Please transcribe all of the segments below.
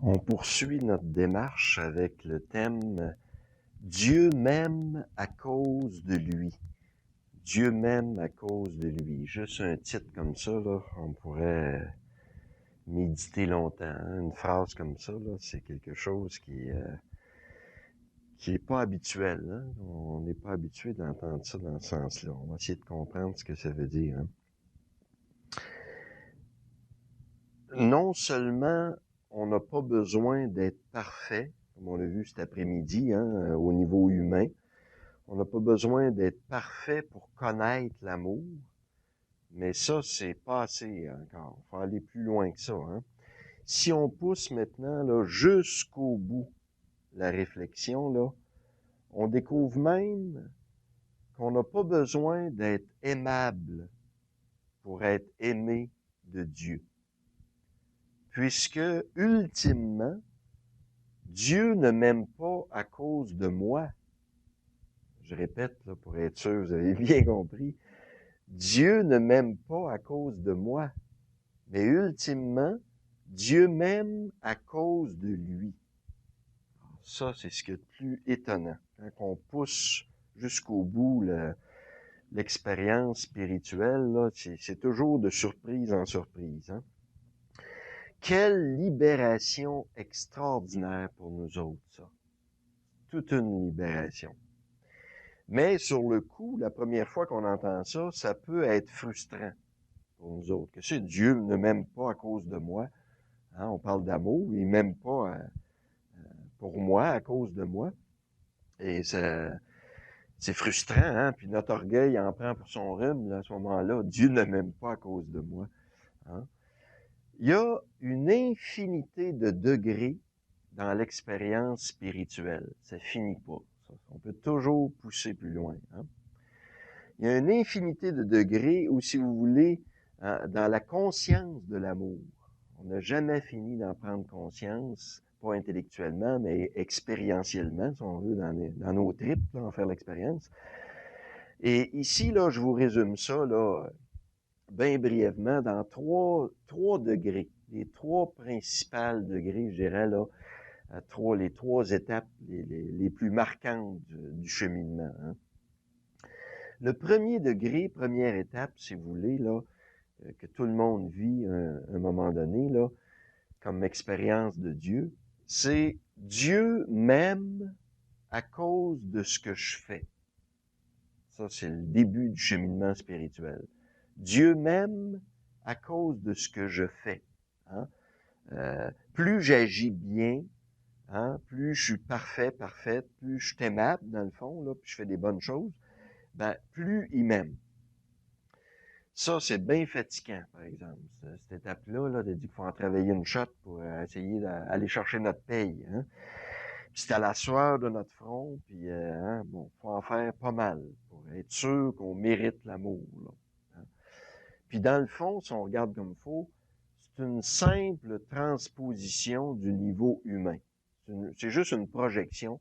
On poursuit notre démarche avec le thème « Dieu m'aime à cause de lui ». Dieu m'aime à cause de lui. Juste un titre comme ça, là, on pourrait méditer longtemps. Hein? Une phrase comme ça, là, c'est quelque chose qui est pas habituel. Hein? On n'est pas habitué d'entendre ça dans ce sens-là. On va essayer de comprendre ce que ça veut dire. Hein? Non seulement on n'a pas besoin d'être parfait, comme on l'a vu cet après-midi, hein, au niveau humain. On n'a pas besoin d'être parfait pour connaître l'amour, mais ça, c'est pas assez encore. Il faut aller plus loin que ça. Hein. Si on pousse maintenant là, jusqu'au bout la réflexion, là, on découvre même qu'on n'a pas besoin d'être aimable pour être aimé de Dieu. Puisque, ultimement, Dieu ne m'aime pas à cause de moi. Je répète, là, pour être sûr, vous avez bien compris. Dieu ne m'aime pas à cause de moi, mais ultimement, Dieu m'aime à cause de lui. Ça, c'est ce qui est le plus étonnant. Quand on pousse jusqu'au bout l'expérience spirituelle, là, c'est toujours de surprise en surprise. Hein? Quelle libération extraordinaire pour nous autres, ça. Toute une libération. Mais sur le coup, la première fois qu'on entend ça, ça peut être frustrant pour nous autres. Que c'est Dieu ne m'aime pas à cause de moi. Hein, on parle d'amour, il m'aime pas pour moi, à cause de moi. Et c'est frustrant, hein? Puis notre orgueil en prend pour son rhume, là, à ce moment-là. Dieu ne m'aime pas à cause de moi. Hein? Il y a une infinité de degrés dans l'expérience spirituelle. Ça finit pas. Ça. On peut toujours pousser plus loin. Hein? Il y a une infinité de degrés où, si vous voulez, dans la conscience de l'amour. On n'a jamais fini d'en prendre conscience, pas intellectuellement, mais expérientiellement, si on veut, dans nos tripes, là, en faire l'expérience. Et ici, là, je vous résume ça, là, bien brièvement, dans trois degrés, les trois principales degrés, je dirais, là, les trois étapes les plus marquantes du cheminement. Hein. Le premier degré, première étape, si vous voulez, là, que tout le monde vit à un moment donné, là, comme expérience de Dieu, c'est Dieu m'aime à cause de ce que je fais. Ça, c'est le début du cheminement spirituel. Dieu m'aime à cause de ce que je fais. Hein? Plus j'agis bien, hein, plus je suis parfaite, plus je suis aimable, dans le fond, là, puis je fais des bonnes choses, ben, plus il m'aime. Ça, c'est bien fatigant, par exemple. Cette étape-là, là, de dire qu'il faut en travailler une shot pour essayer d'aller chercher notre paye. Hein? Puis c'est à la sueur de notre front, puis hein, bon, faut en faire pas mal pour être sûr qu'on mérite l'amour. Là, hein? Puis dans le fond, si on regarde comme il faut, c'est une simple transposition du niveau humain. C'est juste une projection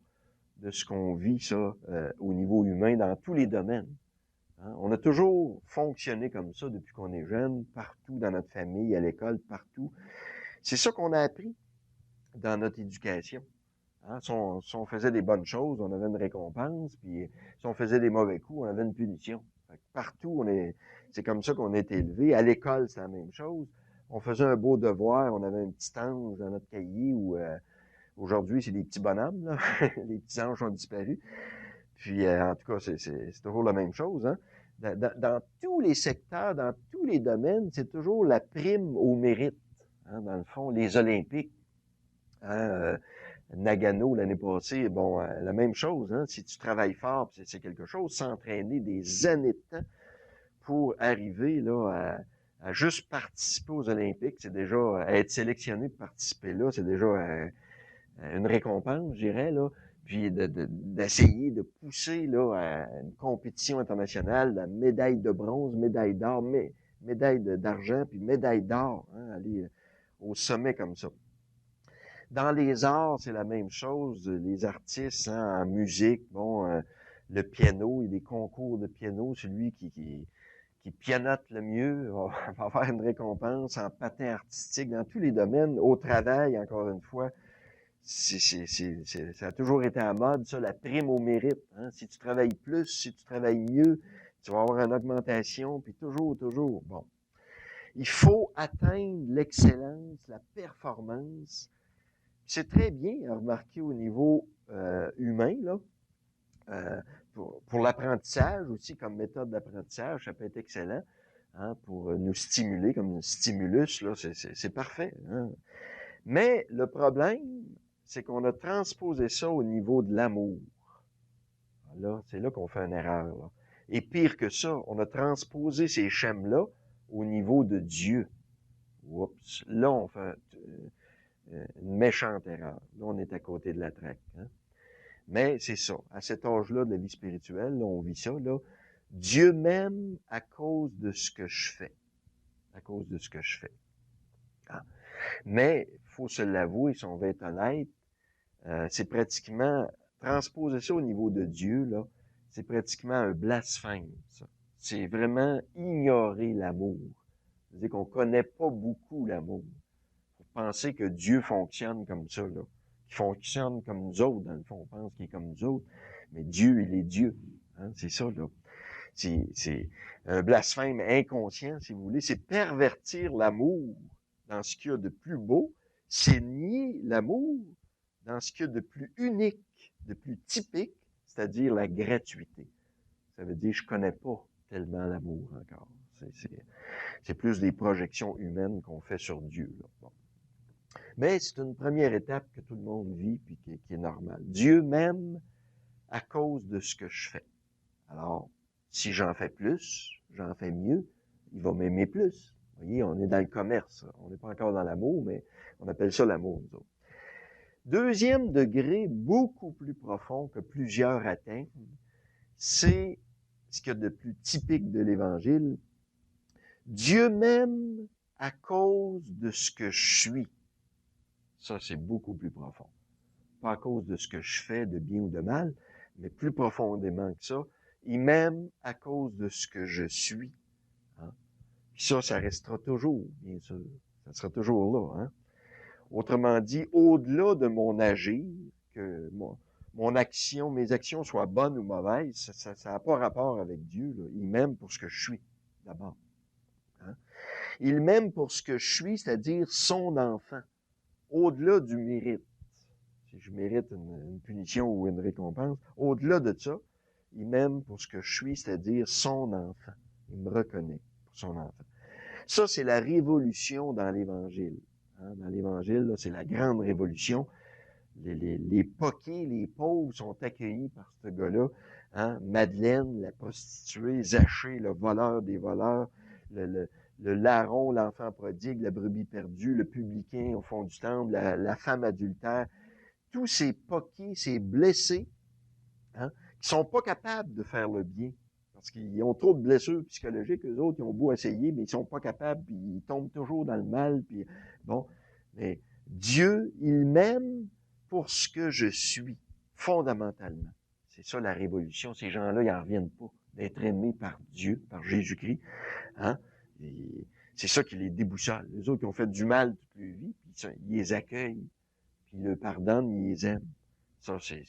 de ce qu'on vit, ça, au niveau humain, dans tous les domaines. Hein? On a toujours fonctionné comme ça depuis qu'on est jeune, partout dans notre famille, à l'école, partout. C'est ça qu'on a appris dans notre éducation. Hein? Si on faisait des bonnes choses, on avait une récompense, puis si on faisait des mauvais coups, on avait une punition. Fait que partout, c'est comme ça qu'on a été élevé. À l'école, c'est la même chose. On faisait un beau devoir, on avait un petit ange dans notre cahier où aujourd'hui, c'est des petits bonhommes, là. Les petits anges ont disparu. Puis, en tout cas, c'est toujours la même chose. Hein? Dans tous les secteurs, dans tous les domaines, c'est toujours la prime au mérite. Hein? Dans le fond, les Olympiques, hein, Nagano l'année passée, bon, la même chose. Hein? Si tu travailles fort, c'est quelque chose. S'entraîner des années de temps pour arriver là à juste participer aux Olympiques, c'est déjà à être sélectionné pour participer là, c'est déjà une récompense, je dirais là. Puis d'essayer de pousser là à une compétition internationale, la médaille de bronze, médaille d'or, médaille d'argent, puis médaille d'or, hein, aller au sommet comme ça. Dans les arts, c'est la même chose. Les artistes, hein, en musique, bon, le piano, il y a des concours de piano, celui qui pianote le mieux va avoir une récompense en patin artistique dans tous les domaines, au travail, encore une fois. Ça a toujours été à mode, ça, la prime au mérite. Hein? Si tu travailles plus, si tu travailles mieux, tu vas avoir une augmentation, puis toujours. Bon. Il faut atteindre l'excellence, la performance. C'est très bien à remarquer au niveau humain, là. Pour l'apprentissage aussi, comme méthode d'apprentissage, ça peut être excellent, hein, pour nous stimuler comme un stimulus, là, c'est parfait. Hein. Mais le problème, c'est qu'on a transposé ça au niveau de l'amour. Là, c'est là qu'on fait une erreur. Là. Et pire que ça, on a transposé ces schèmes-là au niveau de Dieu. Oups, là, on fait une méchante erreur. Là, on est à côté de la traque. Hein. Mais c'est ça. À cet âge-là de la vie spirituelle, là, on vit ça, là. Dieu m'aime à cause de ce que je fais. À cause de ce que je fais. Ah. Mais, il faut se l'avouer, si on veut être honnête, c'est pratiquement, transposer ça au niveau de Dieu, là, c'est pratiquement un blasphème, ça. C'est vraiment ignorer l'amour. C'est-à-dire qu'on connaît pas beaucoup l'amour. Faut penser que Dieu fonctionne comme ça, là. Qu'il fonctionne comme nous autres, dans le fond, on pense qu'il est comme nous autres. Mais Dieu, il est Dieu. Hein, c'est ça, là. C'est un blasphème inconscient, si vous voulez. C'est pervertir l'amour dans ce qu'il y a de plus beau. C'est nier l'amour dans ce qu'il y a de plus unique, de plus typique, c'est-à-dire la gratuité. Ça veut dire, je connais pas tellement l'amour encore. C'est plus des projections humaines qu'on fait sur Dieu. Là. Bon. Mais c'est une première étape que tout le monde vit puis qui est normale. Dieu m'aime à cause de ce que je fais. Alors, si j'en fais plus, j'en fais mieux, il va m'aimer plus. Vous voyez, on est dans le commerce. On n'est pas encore dans l'amour, mais on appelle ça l'amour, nous autres. Deuxième degré, beaucoup plus profond que plusieurs atteignent, c'est ce qu'il y a de plus typique de l'Évangile. Dieu m'aime à cause de ce que je suis. Ça, c'est beaucoup plus profond. Pas à cause de ce que je fais, de bien ou de mal, mais plus profondément que ça. Il m'aime à cause de ce que je suis. Hein? Puis ça restera toujours, bien sûr. Ça sera toujours là. Hein? Autrement dit, au-delà de mon agir, que mon action, mes actions soient bonnes ou mauvaises, ça n'a pas rapport avec Dieu. Là. Il m'aime pour ce que je suis, d'abord. Hein? Il m'aime pour ce que je suis, c'est-à-dire son enfant, au-delà du mérite. Si je mérite une punition ou une récompense, au-delà de ça, il m'aime pour ce que je suis, c'est-à-dire son enfant. Il me reconnaît pour son enfant. Ça, c'est la révolution dans l'Évangile. Hein? Dans l'Évangile, c'est la grande révolution. Les poquets, les pauvres sont accueillis par ce gars-là. Hein? Madeleine, la prostituée, Zachée, le voleur des voleurs, le larron, l'enfant prodigue, la brebis perdue, le publicain au fond du temple, la femme adultère. Tous ces poquets, ces blessés, hein, qui sont pas capables de faire le bien. Parce qu'ils ont trop de blessures psychologiques, eux autres, ils ont beau essayer, mais ils sont pas capables, puis ils tombent toujours dans le mal, puis bon. Mais Dieu, il m'aime pour ce que je suis, fondamentalement. C'est ça la révolution. Ces gens-là, ils n'en reviennent pas d'être aimés par Dieu, par Jésus-Christ. Hein? C'est ça qui les déboussole. Les autres qui ont fait du mal toute leur vie, puis ils les accueillent, puis ils le pardonnent, ils les aiment. Ça, ils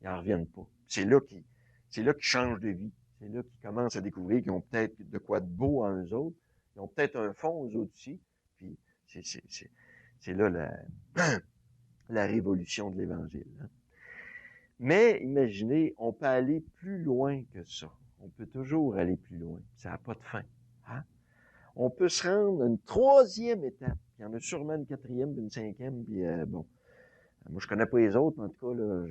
n'en reviennent pas. C'est là qu'ils changent de vie. C'est là qu'ils commencent à découvrir qu'ils ont peut-être de quoi de beau en eux autres. Ils ont peut-être un fond, eux autres aussi. Puis c'est là la révolution de l'Évangile. Hein. Mais imaginez, on peut aller plus loin que ça. On peut toujours aller plus loin. Ça n'a pas de fin. Hein? On peut se rendre à une troisième étape. Il y en a sûrement une quatrième, puis une cinquième, puis bon. Moi, je connais pas les autres, mais en tout cas, là,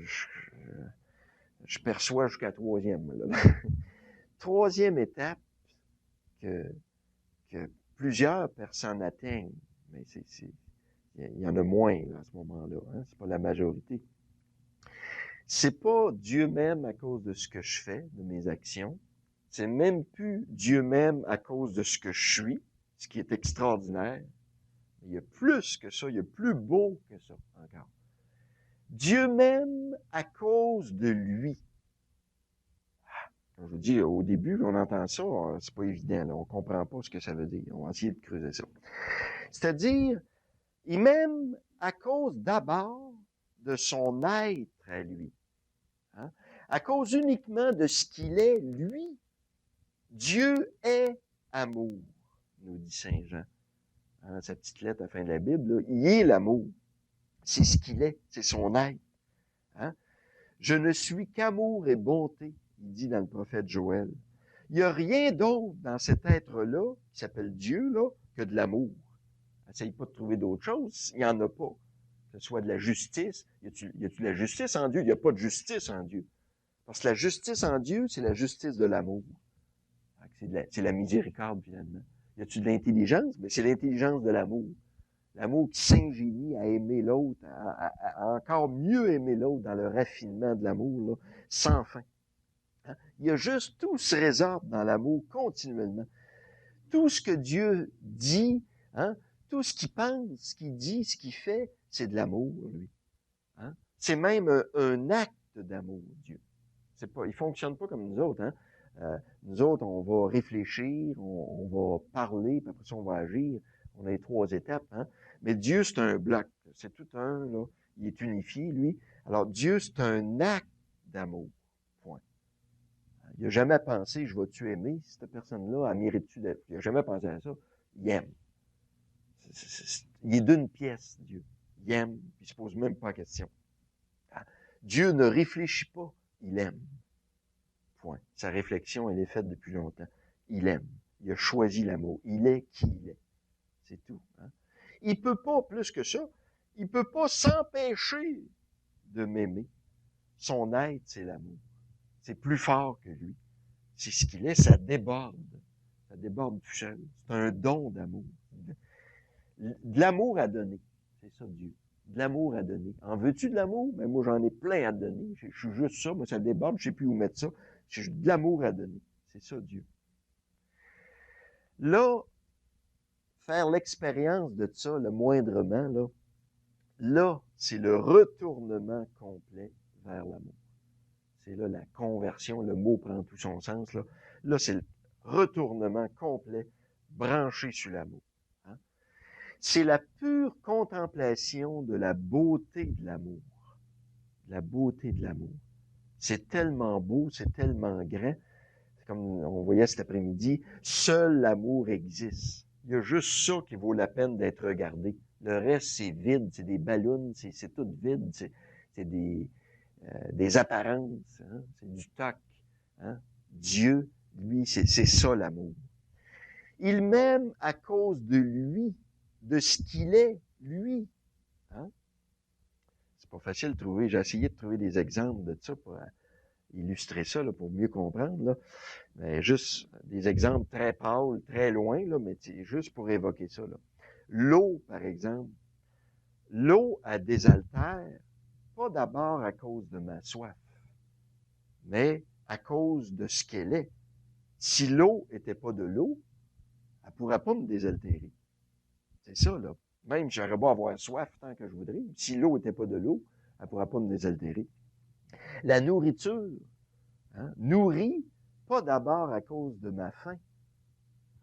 je perçois jusqu'à la troisième. Là. Troisième étape que plusieurs personnes atteignent, mais il y en a moins là, à ce moment-là. Hein? C'est pas la majorité. C'est pas Dieu m'aime à cause de ce que je fais, de mes actions. C'est même plus Dieu m'aime à cause de ce que je suis, ce qui est extraordinaire. Il y a plus que ça, il y a plus beau que ça encore. Dieu m'aime à cause de lui. Je vous dis, au début, on entend ça, c'est pas évident, là, on comprend pas ce que ça veut dire. On va essayer de creuser ça. C'est-à-dire, il m'aime à cause d'abord de son être à lui. Hein? À cause uniquement de ce qu'il est, lui. Dieu est amour, nous dit Saint Jean. Hein, sa petite lettre à la fin de la Bible, là, il est l'amour. C'est ce qu'il est, c'est son être. Hein? Je ne suis qu'amour et bonté, il dit dans le prophète Joël. Il n'y a rien d'autre dans cet être-là, qui s'appelle Dieu, là, que de l'amour. Essaye pas de trouver d'autre chose, il n'y en a pas. Que ce soit de la justice. Y a-tu de la justice en Dieu? Il n'y a pas de justice en Dieu. Parce que la justice en Dieu, c'est la justice de l'amour. C'est la miséricorde, finalement. Y a-tu de l'intelligence? Mais c'est l'intelligence de l'amour. L'amour qui s'ingénie à aimer l'autre, à encore mieux aimer l'autre dans le raffinement de l'amour, là, sans fin. Hein? Il y a juste, tout se résorbe dans l'amour continuellement. Tout ce que Dieu dit, hein, tout ce qu'il pense, ce qu'il dit, ce qu'il fait, c'est de l'amour, lui. Hein? C'est même un acte d'amour, Dieu. C'est pas, il fonctionne pas comme nous autres. Hein? Nous autres, on va réfléchir, on va parler, puis après ça, on va agir. On a les 3 étapes. Hein? Mais Dieu, c'est un bloc. C'est tout un, là. Il est unifié, lui. Alors, Dieu, c'est un acte d'amour. Point. Il n'a jamais pensé, je vais-tu aimer cette personne-là, elle mérite-tu d'être. Il n'a jamais pensé à ça. Il aime. Il est d'une pièce, Dieu. Il aime, puis il se pose même pas la question. Dieu ne réfléchit pas, il aime. Point. Sa réflexion, elle est faite depuis longtemps. Il aime. Il a choisi l'amour. Il est qui il est. C'est tout. Hein? Il peut pas, plus que ça, il peut pas s'empêcher de m'aimer. Son être, c'est l'amour. C'est plus fort que lui. C'est ce qu'il est, ça déborde. Ça déborde tout seul. C'est un don d'amour. De l'amour à donner. C'est ça, Dieu. De l'amour à donner. En veux-tu de l'amour? Ben, moi, j'en ai plein à donner. Je suis juste ça. Moi, ça déborde. Je sais plus où mettre ça. J'ai de l'amour à donner. C'est ça, Dieu. Là, faire l'expérience de ça, le moindrement, là, c'est le retournement complet vers l'amour. C'est là la conversion, le mot prend tout son sens. Là c'est le retournement complet, branché sur l'amour. Hein? C'est la pure contemplation de la beauté de l'amour. La beauté de l'amour. C'est tellement beau, c'est tellement grand. C'est comme on voyait cet après-midi, seul l'amour existe. Il y a juste ça qui vaut la peine d'être regardé. Le reste, c'est vide, c'est des ballons, c'est tout vide, c'est des apparences, hein? C'est du toc. Hein? Dieu, lui, c'est ça l'amour. Il m'aime à cause de lui, de ce qu'il est, lui. Hein? C'est pas facile de trouver. J'ai essayé de trouver des exemples de ça pour illustrer ça, là, pour mieux comprendre. Là. Mais juste des exemples très pâles, très loin, là, mais juste pour évoquer ça. L'eau, par exemple. L'eau, elle désaltère, pas d'abord à cause de ma soif, mais à cause de ce qu'elle est. Si l'eau était pas de l'eau, elle pourrait pas me désaltérer. C'est ça, là. Même si j'aurais beau avoir soif tant que je voudrais, si l'eau était pas de l'eau, elle pourrait pas me désaltérer. La nourriture, hein, nourrit pas d'abord à cause de ma faim,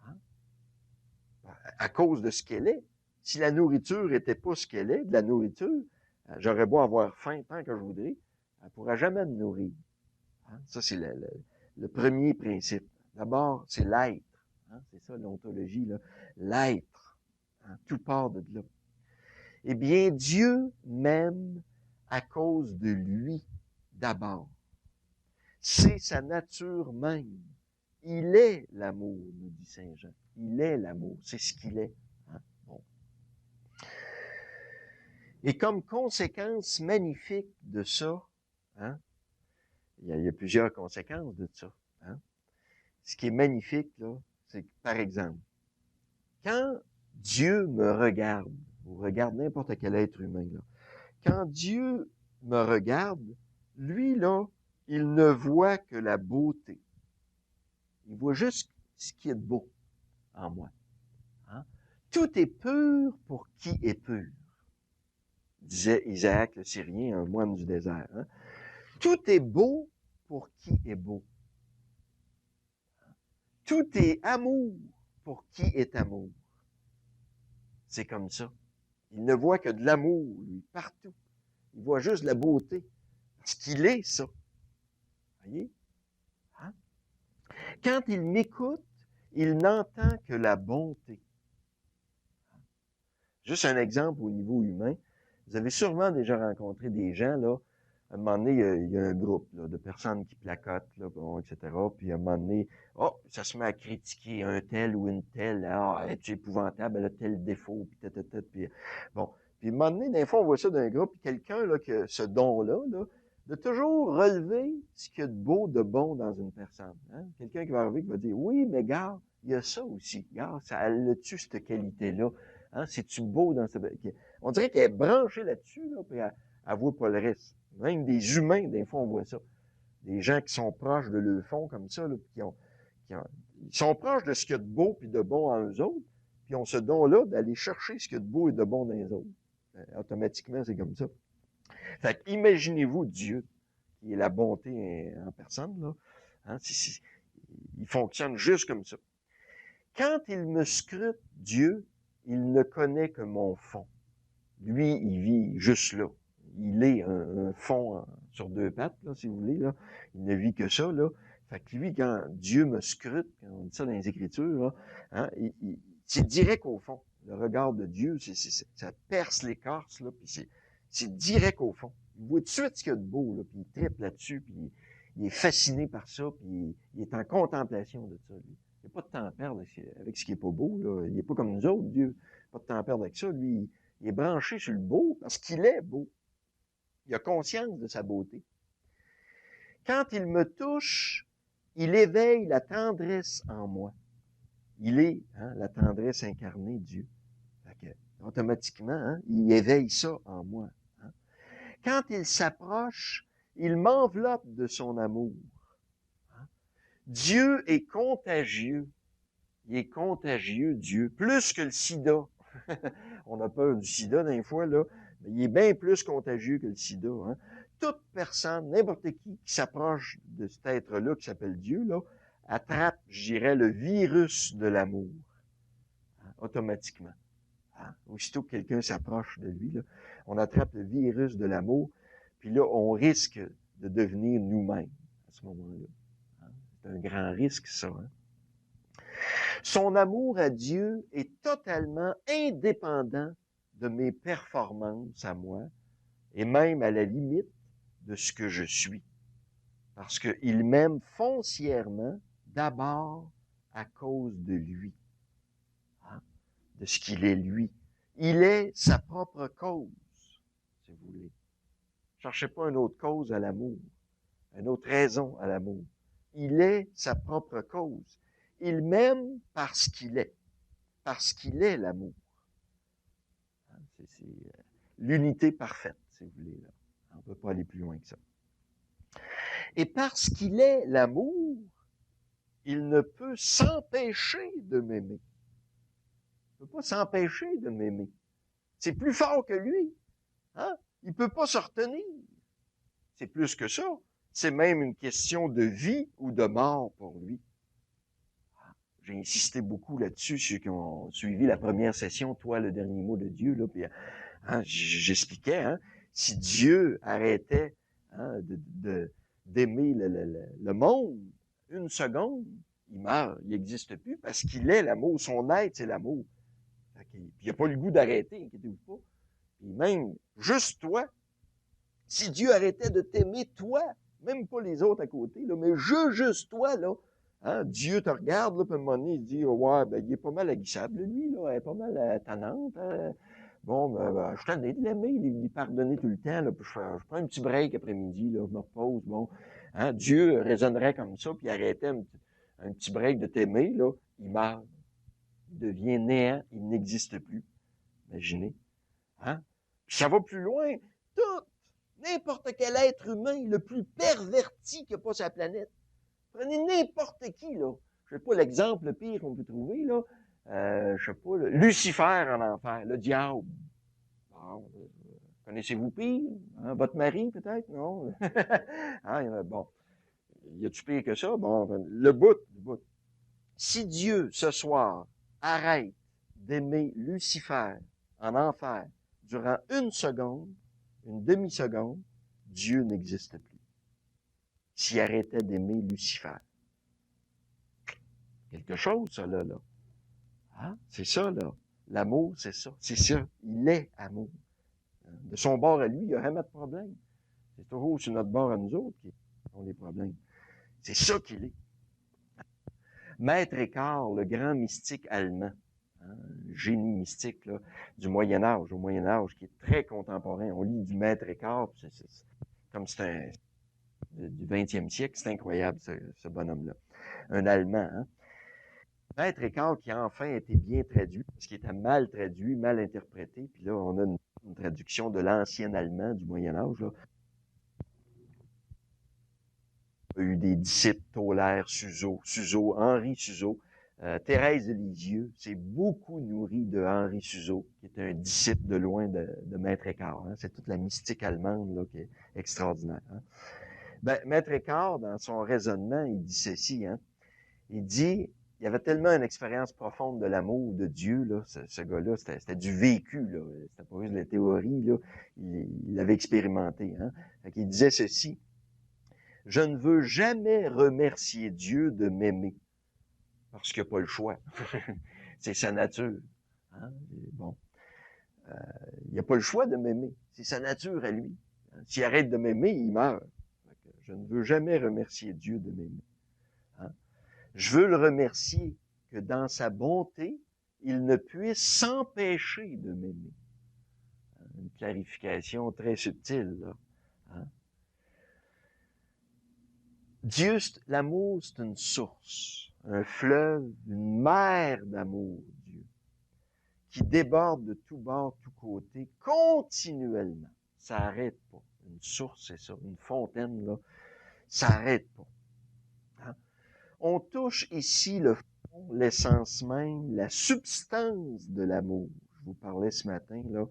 hein, à cause de ce qu'elle est. Si la nourriture était pas ce qu'elle est, de la nourriture, j'aurais beau avoir faim tant que je voudrais, elle pourra jamais me nourrir. Hein? Ça, c'est le premier principe. D'abord, c'est l'être. Hein? C'est ça l'ontologie, là. L'être. Hein? Tout part de là. Eh bien, Dieu m'aime à cause de lui, d'abord. C'est sa nature même. Il est l'amour, nous dit Saint Jean. Il est l'amour. C'est ce qu'il est. Hein? Bon. Et comme conséquence magnifique de ça, hein, il y a plusieurs conséquences de ça. Hein? Ce qui est magnifique, là, c'est que, par exemple, quand Dieu me regarde, ou regarde n'importe quel être humain, là, quand Dieu me regarde, lui, là, il ne voit que la beauté. Il voit juste ce qui est beau en moi. Hein? Tout est pur pour qui est pur, disait Isaac le Syrien, un moine du désert. Hein? Tout est beau pour qui est beau. Tout est amour pour qui est amour. C'est comme ça. Il ne voit que de l'amour, lui, partout. Il voit juste la beauté. Parce qu'il est ça. Voyez? Hein? Quand il m'écoute, il n'entend que la bonté. Juste un exemple au niveau humain. Vous avez sûrement déjà rencontré des gens, là, à un moment donné, il y a un groupe là, de personnes qui placotent, là, bon, etc. Puis à un moment donné, oh, ça se met à critiquer un tel ou une telle. Ah, c'est épouvantable, elle a tel défaut, puis puis bon. Puis à un moment donné, des fois, on voit ça d'un groupe, puis quelqu'un là, qui a ce don-là, là, de toujours relever ce qu'il y a de beau, de bon dans une personne. Hein? Quelqu'un qui va arriver, qui va dire, oui, mais gars, il y a ça aussi. Gars, ça, elle a-tu cette qualité-là? Hein? C'est-tu beau dans ce... On dirait qu'elle est branchée là-dessus, là, puis elle voit pas le reste. Même des humains, des fois, on voit ça. Des gens qui sont proches de leur fond comme ça, là, ils sont proches de ce qu'il y a de beau puis de bon en eux autres, puis ont ce don-là d'aller chercher ce qu'il y a de beau et de bon dans les autres. Automatiquement, c'est comme ça. Fait imaginez-vous Dieu, qui est la bonté en personne, là. Hein, il fonctionne juste comme ça. Quand il me scrute, Dieu, il ne connaît que mon fond. Lui, il vit juste là. Il est un fond sur deux pattes, là, si vous voulez. Là. Il ne vit que ça. Là. Fait que lui, quand Dieu me scrute, quand on dit ça dans les Écritures, là, hein, c'est direct au fond. Le regard de Dieu, ça perce l'écorce, là, puis c'est direct au fond. Il voit tout de suite ce qu'il y a de beau, là, puis il tripe là-dessus, puis il est fasciné par ça, puis il est en contemplation de ça, lui. Il n'y a pas de temps à perdre avec ce qui est pas beau, là. Il n'est pas comme nous autres, Dieu. Pas de temps à perdre avec ça. Lui, il est branché sur le beau parce qu'il est beau. Il a conscience de sa beauté. Quand il me touche, il éveille la tendresse en moi. Il est la tendresse incarnée, Dieu. Fait que, automatiquement, il éveille ça en moi. Hein. Quand il s'approche, il m'enveloppe de son amour. Hein. Dieu est contagieux. Il est contagieux, Dieu, plus que le sida. On a peur du sida des fois, là, mais il est bien plus contagieux que le sida. Hein. Toute personne, n'importe qui s'approche de cet être-là qui s'appelle Dieu, là, attrape, je dirais, le virus de l'amour, hein, automatiquement. Hein. Aussitôt que quelqu'un s'approche de lui, là, on attrape le virus de l'amour, puis là, on risque de devenir nous-mêmes à ce moment-là. Hein. C'est un grand risque, ça. Hein. Son amour à Dieu est totalement indépendant de mes performances à moi et même à la limite de ce que je suis. Parce qu'il m'aime foncièrement d'abord à cause de lui, hein, de ce qu'il est lui. Il est sa propre cause, si vous voulez. Ne cherchez pas une autre cause à l'amour, une autre raison à l'amour. Il est sa propre cause. Il m'aime parce qu'il est l'amour. C'est l'unité parfaite, si vous voulez. Là. On ne peut pas aller plus loin que ça. Et parce qu'il est l'amour, il ne peut s'empêcher de m'aimer. Il ne peut pas s'empêcher de m'aimer. C'est plus fort que lui. Hein? Il ne peut pas se retenir. C'est plus que ça. C'est même une question de vie ou de mort pour lui. J'ai insisté beaucoup là-dessus, ceux qui ont suivi la première session, Toi, le dernier mot de Dieu, là, puis hein, j'expliquais, hein, si Dieu arrêtait hein, d'aimer le monde une seconde, il meurt, il n'existe plus, parce qu'il est l'amour, son être, c'est l'amour. Puis il n'a pas le goût d'arrêter, inquiétez-vous pas. Puis même, juste toi, si Dieu arrêtait de t'aimer, toi, même pas les autres à côté, là, mais juste toi, là, hein, Dieu te regarde, là, puis à un moment donné, il dit, ouais, ben, il est pas mal aguissable, lui, là, elle est pas mal tannante, hein. Bon, ben, je t'en ai de l'aimer, il pardonner tout le temps, là, puis je prends un petit break après-midi, là, je me repose, bon. Hein, Dieu raisonnerait comme ça, puis il arrêtait un petit break de t'aimer, là, il meurt. Il devient néant, il n'existe plus. Imaginez. Hein? Puis ça va plus loin. Tout, n'importe quel être humain, le plus perverti qu'il n'y a pas sur la planète. Prenez n'importe qui, là. Je sais pas l'exemple le pire qu'on peut trouver, là. Je sais pas, là, Lucifer en enfer, le diable. Bon, connaissez-vous pire? Hein, votre mari, peut-être? Non? Hein, bon. Y a-tu pire que ça? Bon, le bout. Si Dieu, ce soir, arrête d'aimer Lucifer en enfer durant une seconde, une demi-seconde, Dieu n'existe plus. S'il arrêtait d'aimer Lucifer. Quelque chose, ça, là. Hein? C'est ça, là. L'amour, c'est ça. C'est ça. Il est amour. De son bord à lui, il n'y a jamais de problème. C'est toujours sur notre bord à nous autres qui ont des problèmes. C'est ça qu'il est. Maître Eckhart, le grand mystique allemand, hein, génie mystique là, du Moyen Âge, au Moyen Âge, qui est très contemporain. On lit du Maître Eckhart, comme c'est du 20e siècle, c'est incroyable ce bonhomme-là. Un Allemand. Hein. Maître Eckhart qui a enfin été bien traduit, parce qu'il était mal traduit, mal interprété, puis là on a une traduction de l'ancien allemand du Moyen Âge. Là. Il y a eu des disciples, Tolaire, Suzeau, Henri Suzeau, Thérèse de Lisieux s'est beaucoup nourri de Henri Suzeau, qui est un disciple de loin de Maître Eckhart. Hein. C'est toute la mystique allemande là, qui est extraordinaire. Hein. Ben, Maître Eckhart, dans son raisonnement, il dit ceci. Hein. Il dit, il avait tellement une expérience profonde de l'amour de Dieu, là, ce gars-là, c'était du vécu, là. C'était pas juste de la théorie, là. Il l'avait expérimenté. Hein. Fait qu'il disait ceci. Je ne veux jamais remercier Dieu de m'aimer, parce qu'il n'a pas le choix. C'est sa nature. Hein? Bon. Il n'a pas le choix de m'aimer. C'est sa nature à lui. S'il arrête de m'aimer, il meurt. Je ne veux jamais remercier Dieu de m'aimer. Hein? Je veux le remercier que dans sa bonté, il ne puisse s'empêcher de m'aimer. Une clarification très subtile, là. Hein? Dieu, l'amour, c'est une source, un fleuve, une mer d'amour, Dieu, qui déborde de tous bords, tous côtés, continuellement. Ça n'arrête pas. Une source, c'est ça. Une fontaine, là, ça n'arrête pas. Hein? On touche ici le fond, l'essence même, la substance de l'amour. Je vous parlais ce matin, là,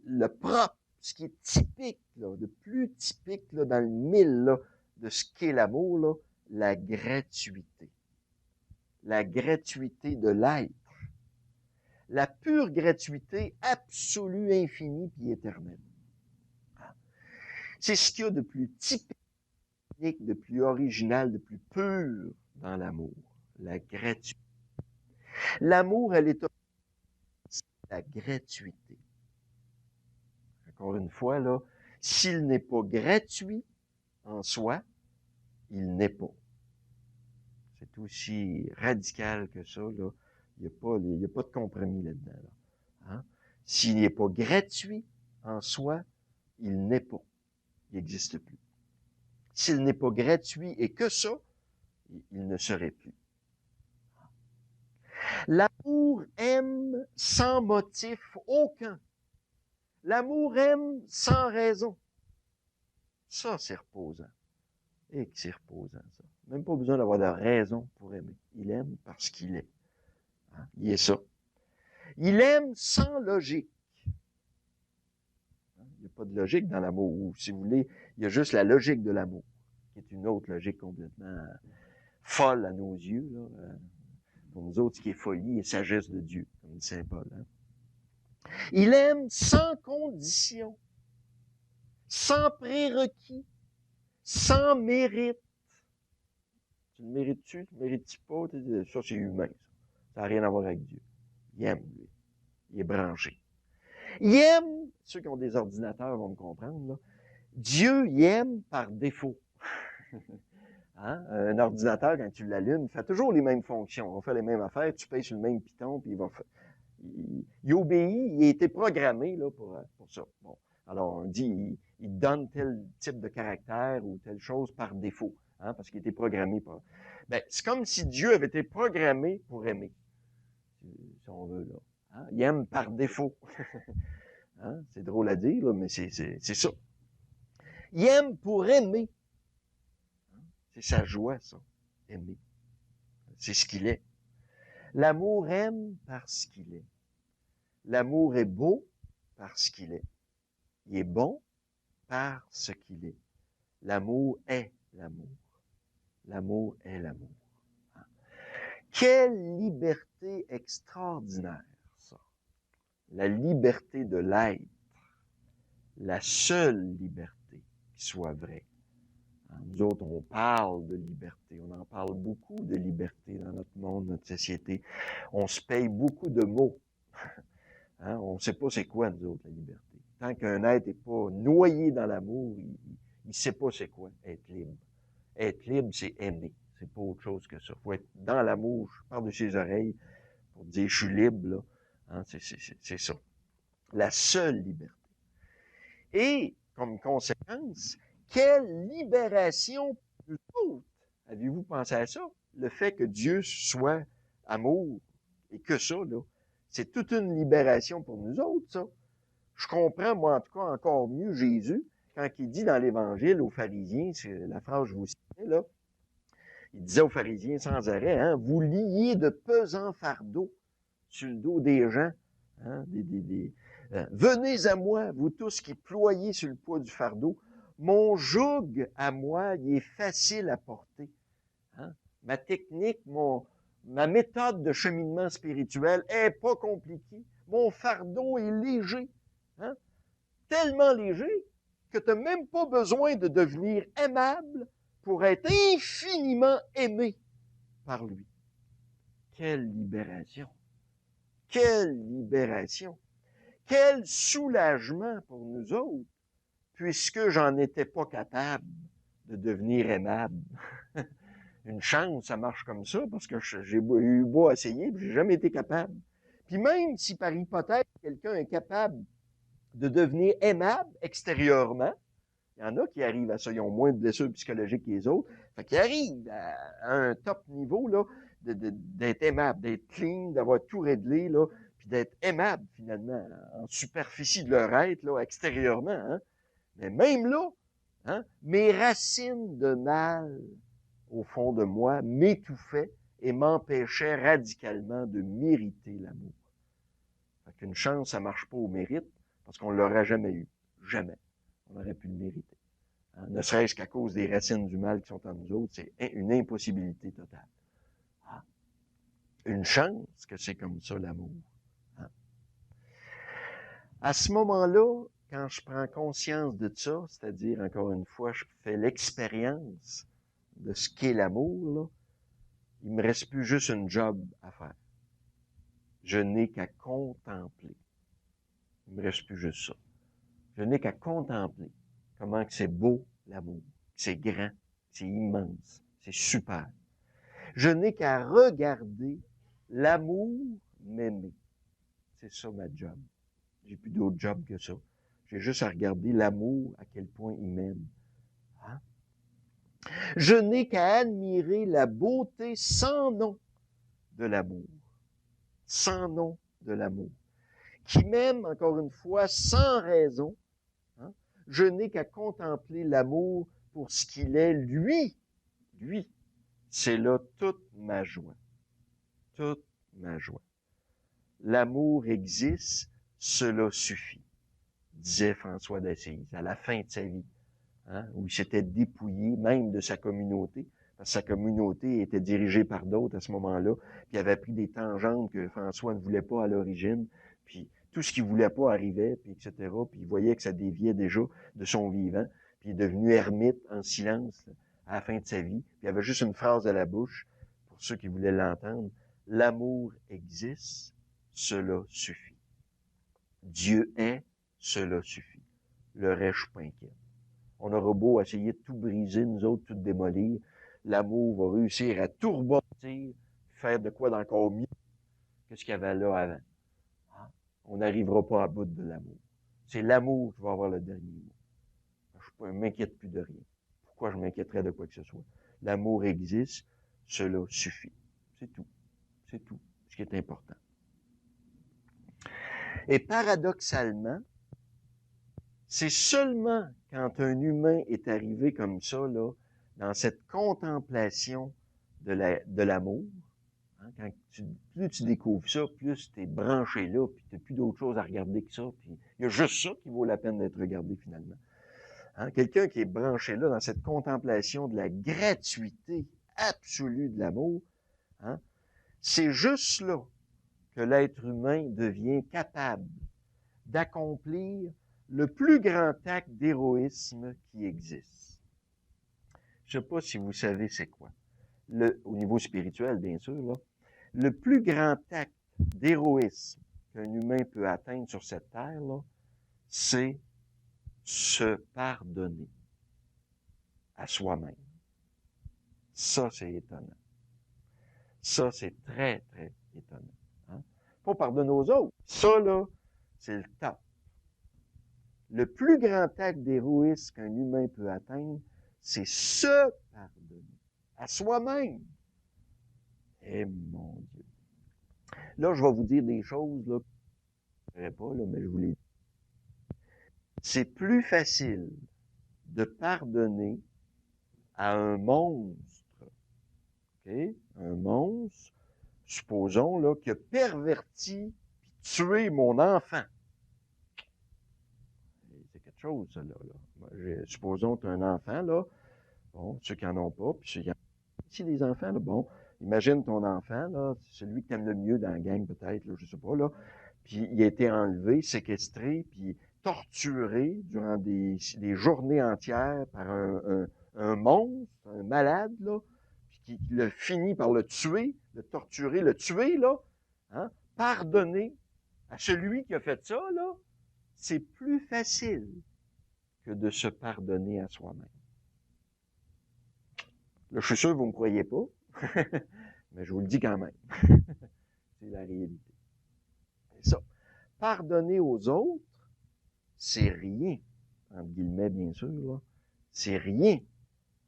le propre, ce qui est typique, là, de plus typique là, dans le mille là, de ce qu'est l'amour, là, la gratuité. La gratuité de l'être. La pure gratuité absolue, infinie puis éternelle. C'est ce qu'il y a de plus typique, de plus original, de plus pur dans l'amour. La gratuité. L'amour, elle est la gratuité. Encore une fois, là, s'il n'est pas gratuit en soi, il n'est pas. C'est aussi radical que ça, là. Il n'y a pas de compromis là-dedans. Là. Hein? S'il n'est pas gratuit en soi, il n'est pas. Il n'existe plus. S'il n'est pas gratuit et que ça, il ne serait plus. L'amour aime sans motif aucun. L'amour aime sans raison. Ça, c'est reposant. Et que c'est reposant, ça. Même pas besoin d'avoir de raison pour aimer. Il aime parce qu'il est. Hein? Il est ça. Il aime sans logique. Il n'y a pas de logique dans l'amour. Ou, si vous voulez, il y a juste la logique de l'amour, qui est une autre logique complètement folle à nos yeux. Là. Pour nous autres, ce qui est folie et sagesse de Dieu, comme dit Saint Paul. Hein? Il aime sans condition, sans prérequis, sans mérite. Tu le mérites-tu? Tu ne mérites pas? Ça, c'est humain. Ça n'a rien à voir avec Dieu. Il aime, lui. Il est branché. Il aime, ceux qui ont des ordinateurs vont me comprendre, là. Dieu, il aime par défaut. Hein? Un ordinateur, quand tu l'allumes, il fait toujours les mêmes fonctions. On fait les mêmes affaires, tu payes sur le même piton, puis il va faire. Il obéit, il a été programmé là, pour ça. Bon. Alors, on dit, il donne tel type de caractère ou telle chose par défaut, hein, parce qu'il a été programmé pour. Ben, c'est comme si Dieu avait été programmé pour aimer, si on veut, là. Hein? Il aime par défaut. Hein? C'est drôle à dire, là, mais c'est ça. Il aime pour aimer. C'est sa joie, ça. Aimer. C'est ce qu'il est. L'amour aime parce qu'il est. L'amour est beau parce qu'il est. Il est bon parce qu'il est. L'amour est l'amour. L'amour est l'amour. Quelle liberté extraordinaire, ça. La liberté de l'être. La seule liberté qui soit vraie. Nous autres, on parle de liberté. On en parle beaucoup de liberté dans notre monde, notre société. On se paye beaucoup de mots. Hein? On ne sait pas c'est quoi, nous autres, la liberté. Tant qu'un être n'est pas noyé dans l'amour, il ne sait pas c'est quoi être libre. Être libre, c'est aimer. C'est pas autre chose que ça. Il faut être dans l'amour, par-dessus ses oreilles, pour dire je suis libre, là. Hein? C'est ça. La seule liberté. Et, comme conséquence, quelle libération pour nous autres! Avez-vous pensé à ça? Le fait que Dieu soit amour, et que ça, là, c'est toute une libération pour nous autres, ça. Je comprends, moi, en tout cas, encore mieux Jésus, quand il dit dans l'Évangile aux pharisiens, c'est la phrase que je vous citais, là, il disait aux pharisiens sans arrêt, hein, vous liez de pesants fardeaux sur le dos des gens, hein, venez à moi, vous tous qui ployez sur le poids du fardeau, mon joug à moi, il est facile à porter. Hein? Ma technique, ma méthode de cheminement spirituel est pas compliquée. Mon fardeau est léger. Hein? Tellement léger que tu n'as même pas besoin de devenir aimable pour être infiniment aimé par lui. Quelle libération! Quelle libération! Quel soulagement pour nous autres, puisque j'en étais pas capable de devenir aimable. Une chance, ça marche comme ça, parce que j'ai eu beau essayer, puis j'ai jamais été capable. Puis même si par hypothèse, quelqu'un est capable de devenir aimable extérieurement, il y en a qui arrivent à ça, ils ont moins de blessures psychologiques que les autres, fait qu'ils arrivent à un top niveau, là, d'être aimable, d'être clean, d'avoir tout réglé, là, puis d'être aimable, finalement, en superficie de leur être, là, extérieurement, hein. Mais même là, hein, mes racines de mal, au fond de moi, m'étouffaient et m'empêchaient radicalement de mériter l'amour. Fait qu'une chance, ça marche pas au mérite, parce qu'on l'aurait jamais eu. Jamais. On aurait pu le mériter. Hein? Ne serait-ce qu'à cause des racines du mal qui sont en nous autres, c'est une impossibilité totale. Hein? Une chance que c'est comme ça, l'amour. Hein? À ce moment-là, quand je prends conscience de ça, c'est-à-dire, encore une fois, je fais l'expérience de ce qu'est l'amour, là, il me reste plus juste une job à faire. Je n'ai qu'à contempler. Il me reste plus juste ça. Je n'ai qu'à contempler comment que c'est beau, l'amour, que c'est grand, que c'est immense, c'est super. Je n'ai qu'à regarder l'amour m'aimer. C'est ça ma job. J'ai plus d'autre job que ça. J'ai juste à regarder l'amour, à quel point il m'aime. Hein? Je n'ai qu'à admirer la beauté sans nom de l'amour. Sans nom de l'amour. Qui m'aime, encore une fois, sans raison. Hein? Je n'ai qu'à contempler l'amour pour ce qu'il est, lui. Lui. C'est là toute ma joie. Toute ma joie. L'amour existe, cela suffit, disait François d'Assise à la fin de sa vie, hein, où il s'était dépouillé même de sa communauté, parce que sa communauté était dirigée par d'autres à ce moment-là, puis il avait pris des tangentes que François ne voulait pas à l'origine, puis tout ce qu'il voulait pas arrivait, puis etc., puis il voyait que ça déviait déjà de son vivant, puis il est devenu ermite en silence à la fin de sa vie, puis il avait juste une phrase à la bouche, pour ceux qui voulaient l'entendre, « L'amour existe, cela suffit. Dieu est, cela suffit. Le reste, je suis pas inquiet. On aura beau essayer de tout briser, nous autres, tout démolir. L'amour va réussir à tout rebâtir, faire de quoi d'encore mieux que ce qu'il y avait là avant. On n'arrivera pas à bout de l'amour. C'est l'amour qui va avoir le dernier mot. Je ne m'inquiète plus de rien. Pourquoi je m'inquiéterais de quoi que ce soit? L'amour existe, cela suffit. C'est tout. C'est tout ce qui est important. Et paradoxalement, c'est seulement quand un humain est arrivé comme ça, là, dans cette contemplation de l'amour, hein, plus tu découvres ça, plus tu es branché là, puis tu n'as plus d'autre chose à regarder que ça, puis il y a juste ça qui vaut la peine d'être regardé finalement. Hein, quelqu'un qui est branché là, dans cette contemplation de la gratuité absolue de l'amour, hein, C'est juste là que l'être humain devient capable d'accomplir le plus grand acte d'héroïsme qui existe. Je ne sais pas si vous savez c'est quoi. Au niveau spirituel, bien sûr, là, le plus grand acte d'héroïsme qu'un humain peut atteindre sur cette terre, là, c'est se pardonner à soi-même. Ça, c'est étonnant. Ça, c'est très, très étonnant. Hein? Pas pardonner aux autres. Ça, là, c'est le top. Le plus grand acte d'héroïsme qu'un humain peut atteindre, c'est se pardonner à soi-même. Eh mon Dieu. Là, je vais vous dire des choses là, que je ne pas, là, mais je vous les dis. C'est plus facile de pardonner à un monstre, OK? Un monstre, supposons, là, qui a perverti et tué mon enfant. C'est quelque chose, ça, là. Supposons que tu as un enfant, là. Bon, ceux qui n'en ont pas, puis ceux qui en ont. Ici, des enfants, là, bon, imagine ton enfant, là, celui que tu aimes le mieux dans la gang, peut-être, là, je sais pas, là. Puis il a été enlevé, séquestré, puis torturé durant des journées entières par un monstre, un malade, là, puis qui l'a fini par le tuer, le torturer, le tuer, là. Hein? Pardonner à celui qui a fait ça, là, c'est plus facile que de se pardonner à soi-même. Là, je suis sûr que vous ne me croyez pas, mais je vous le dis quand même. C'est la réalité. C'est ça. Pardonner aux autres, c'est rien, entre guillemets, bien sûr, là. C'est rien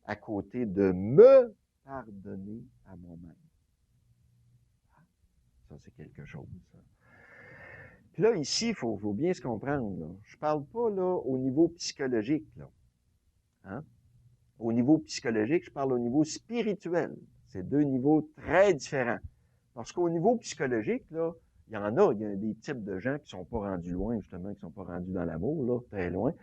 à côté de me pardonner à moi-même. Ça, c'est quelque chose, ça. Puis là, ici, il faut bien se comprendre, là. Je parle pas, là, au niveau psychologique, là. Hein? Au niveau psychologique, je parle au niveau spirituel. C'est deux niveaux très différents. Parce qu'au niveau psychologique, là, il y a des types de gens qui sont pas rendus loin, justement, qui sont pas rendus dans l'amour, là, très loin,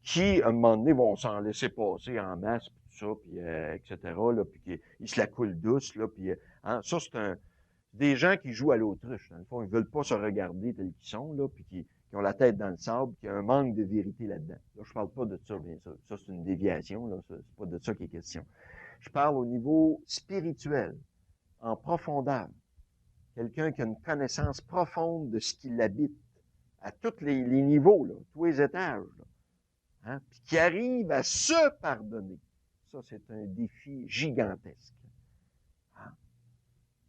qui, à un moment donné, vont s'en laisser passer en masse, puis tout ça, puis etc., là, puis ils se la coulent douce, là, puis hein, ça, c'est des gens qui jouent à l'autruche. Dans le fond, ils veulent pas se regarder tels qu'ils sont, là, puis qui ont la tête dans le sable, qui a un manque de vérité là-dedans. Là, je parle pas de ça, bien sûr. Ça, c'est une déviation, là, c'est pas de ça qu'il est question. Je parle au niveau spirituel, en profondeur. Quelqu'un qui a une connaissance profonde de ce qui l'habite, à tous les niveaux, là, tous les étages, là. Hein, puis qui arrive à se pardonner. Ça, c'est un défi gigantesque. Hein?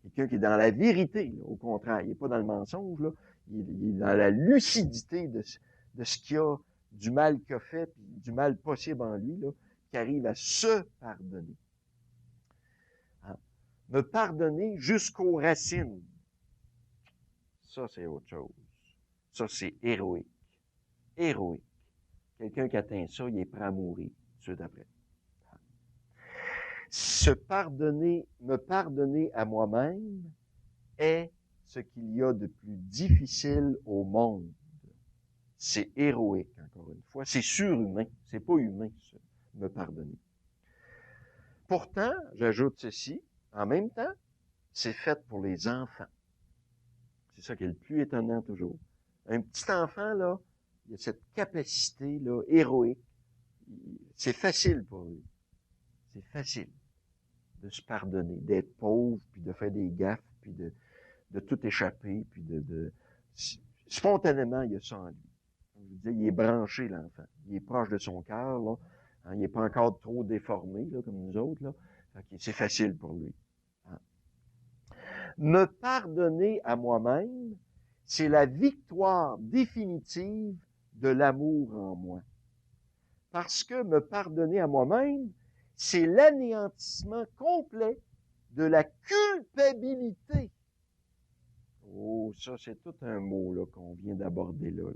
Quelqu'un qui est dans la vérité, là, au contraire, il n'est pas dans le mensonge, là, il est dans la lucidité de ce qu'il a, du mal qu'il a fait, puis du mal possible en lui, là, qui arrive à se pardonner. Hein? Me pardonner jusqu'aux racines. Ça, c'est autre chose. Ça, c'est héroïque. Héroïque. Quelqu'un qui atteint ça, il est prêt à mourir tout de suite après. Se pardonner, me pardonner à moi-même est ce qu'il y a de plus difficile au monde. C'est héroïque, encore une fois. C'est surhumain. C'est pas humain, ça, me pardonner. Pourtant, j'ajoute ceci, en même temps, c'est fait pour les enfants. C'est ça qui est le plus étonnant toujours. Un petit enfant, là, il a cette capacité, là, héroïque. C'est facile pour lui. C'est facile de se pardonner, d'être pauvre, puis de faire des gaffes, puis de tout échapper, puis spontanément, il y a ça en lui. Comme je vous disais, il est branché, l'enfant. Il est proche de son cœur, là. Hein, il n'est pas encore trop déformé, là, comme nous autres, là. C'est facile pour lui. Hein. Me pardonner à moi-même, c'est la victoire définitive de l'amour en moi. Parce que me pardonner à moi-même, c'est l'anéantissement complet de la culpabilité. Oh, ça, c'est tout un mot là qu'on vient d'aborder là.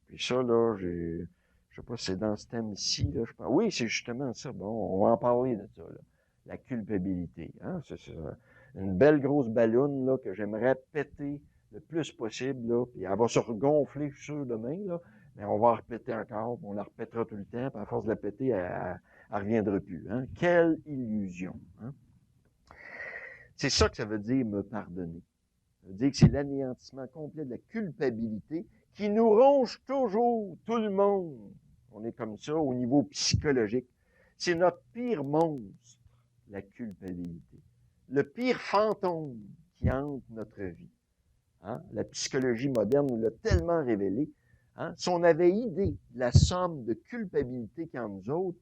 Puis ça, là, je sais pas si c'est dans ce thème ici, là, je pense. Oui, c'est justement ça. Bon, on va en parler de ça, là. La culpabilité. Hein? C'est une belle grosse balloune là, que j'aimerais péter le plus possible, là. Puis elle va se regonfler, je suis sûr, demain, là. Mais on va en répéter encore, on la répétera tout le temps, puis à force de la péter, elle reviendra plus. Hein? Quelle illusion! Hein? C'est ça que ça veut dire me pardonner. Ça veut dire que c'est l'anéantissement complet de la culpabilité qui nous ronge toujours, tout le monde. On est comme ça au niveau psychologique. C'est notre pire monstre, la culpabilité. Le pire fantôme qui hante notre vie. Hein? La psychologie moderne nous l'a tellement révélé. Hein? Si on avait idée de la somme de culpabilité qu'il y a en nous autres,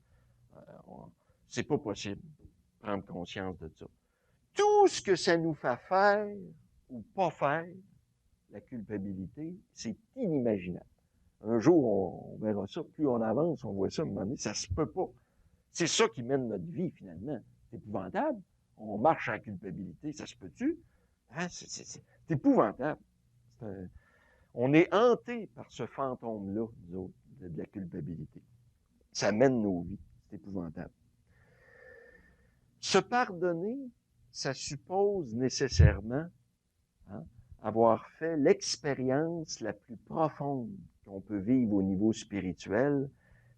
c'est pas possible de prendre conscience de ça. Tout ce que ça nous fait faire ou pas faire, la culpabilité, c'est inimaginable. Un jour, on verra ça. Plus on avance, on voit ça, à un moment donné, ça se peut pas. C'est ça qui mène notre vie, finalement. C'est épouvantable. On marche à la culpabilité, ça se peut-tu? Hein? C'est épouvantable. On est hanté par ce fantôme-là, nous autres, de la culpabilité. Ça mène nos vies. C'est épouvantable. Se pardonner, ça suppose nécessairement avoir fait l'expérience la plus profonde qu'on peut vivre au niveau spirituel,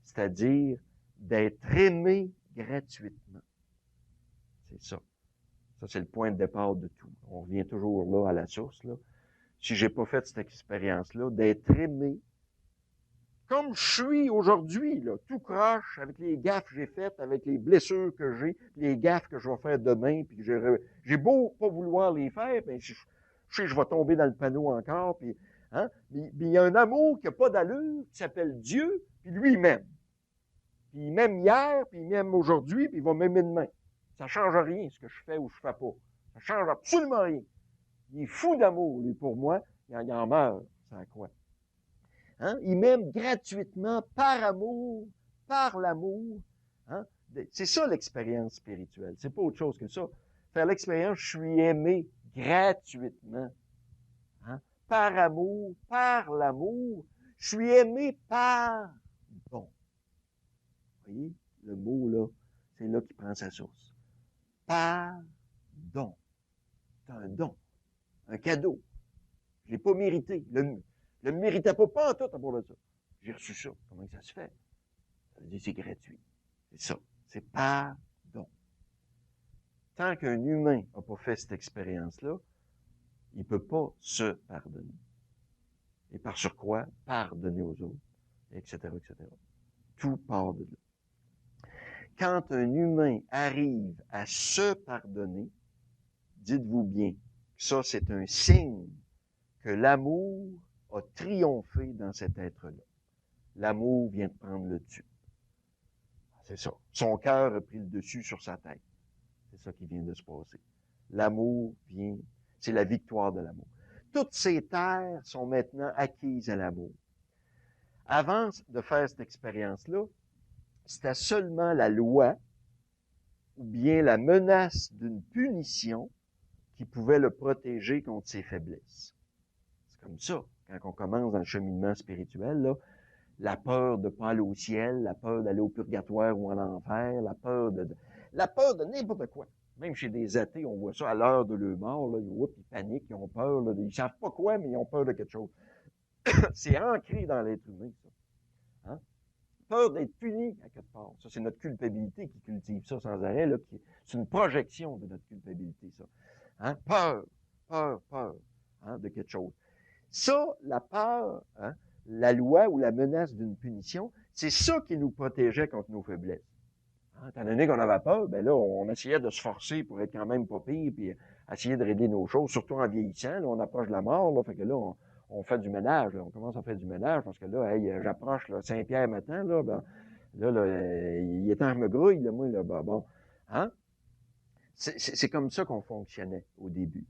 c'est-à-dire d'être aimé gratuitement. C'est ça. Ça, c'est le point de départ de tout. On revient toujours là à la source. Là. Si j'ai pas fait cette expérience-là, d'être aimé comme je suis aujourd'hui, là, tout croche, avec les gaffes que j'ai faites, avec les blessures que j'ai, les gaffes que je vais faire demain, puis j'ai beau pas vouloir les faire, ben je sais que je vais tomber dans le panneau encore, puis hein, mais il y a un amour qui n'a pas d'allure, qui s'appelle Dieu, puis lui, il m'aime. Puis il m'aime hier, puis il m'aime aujourd'hui, puis il va m'aimer demain. Ça change rien, ce que je fais ou je fais pas. Ça change absolument rien. Il est fou d'amour, lui, pour moi. Il en meurt. Ça quoi? Hein? Il m'aime gratuitement, par amour, par l'amour. Hein? C'est ça l'expérience spirituelle. C'est pas autre chose que ça. Faire l'expérience, je suis aimé gratuitement. Hein? Par amour, par l'amour. Je suis aimé par don. Vous voyez, le mot là, c'est là qu'il prend sa source. Par don. C'est un don. Un cadeau. Je l'ai pas mérité. Je le méritais pas en tout à propos de ça. J'ai reçu ça. Comment ça se fait? Ça veut dire c'est gratuit. C'est ça. C'est pardon. Tant qu'un humain n'a pas fait cette expérience-là, il ne peut pas se pardonner. Et par surcroît, pardonner aux autres, etc., etc. Tout part de là. Quand un humain arrive à se pardonner, dites-vous bien que ça, c'est un signe que l'amour a triomphé dans cet être-là. L'amour vient de prendre le dessus. C'est ça. Son cœur a pris le dessus sur sa tête. C'est ça qui vient de se passer. L'amour vient, c'est la victoire de l'amour. Toutes ces terres sont maintenant acquises à l'amour. Avant de faire cette expérience-là, c'était seulement la loi ou bien la menace d'une punition qui pouvait le protéger contre ses faiblesses. C'est comme ça, quand on commence dans le cheminement spirituel, là, la peur de ne pas aller au ciel, la peur d'aller au purgatoire ou en enfer, la peur de n'importe quoi. Même chez des athées, on voit ça à l'heure de leur mort, là, ils paniquent, ils ont peur, là, ils savent pas quoi, mais ils ont peur de quelque chose. C'est ancré dans l'être humain, ça. Hein? Peur d'être puni à quelque part. Ça, c'est notre culpabilité qui cultive ça sans arrêt, là, c'est une projection de notre culpabilité, ça. Hein? Peur, hein, de quelque chose. Ça, la peur, hein, la loi ou la menace d'une punition, c'est ça qui nous protégeait contre nos faiblesses. Hein, étant donné qu'on avait peur, ben là, on essayait de se forcer pour être quand même pas pire, puis essayer de régler nos choses, surtout en vieillissant. Là, on approche de la mort, là, fait que là, on fait du ménage. Là, on commence à faire du ménage parce que là, hey, j'approche là, Saint-Pierre maintenant, là, ben, là, il est temps que je me grouille, là, moi, là, ben, bon. Hein? C'est comme ça qu'on fonctionnait au début.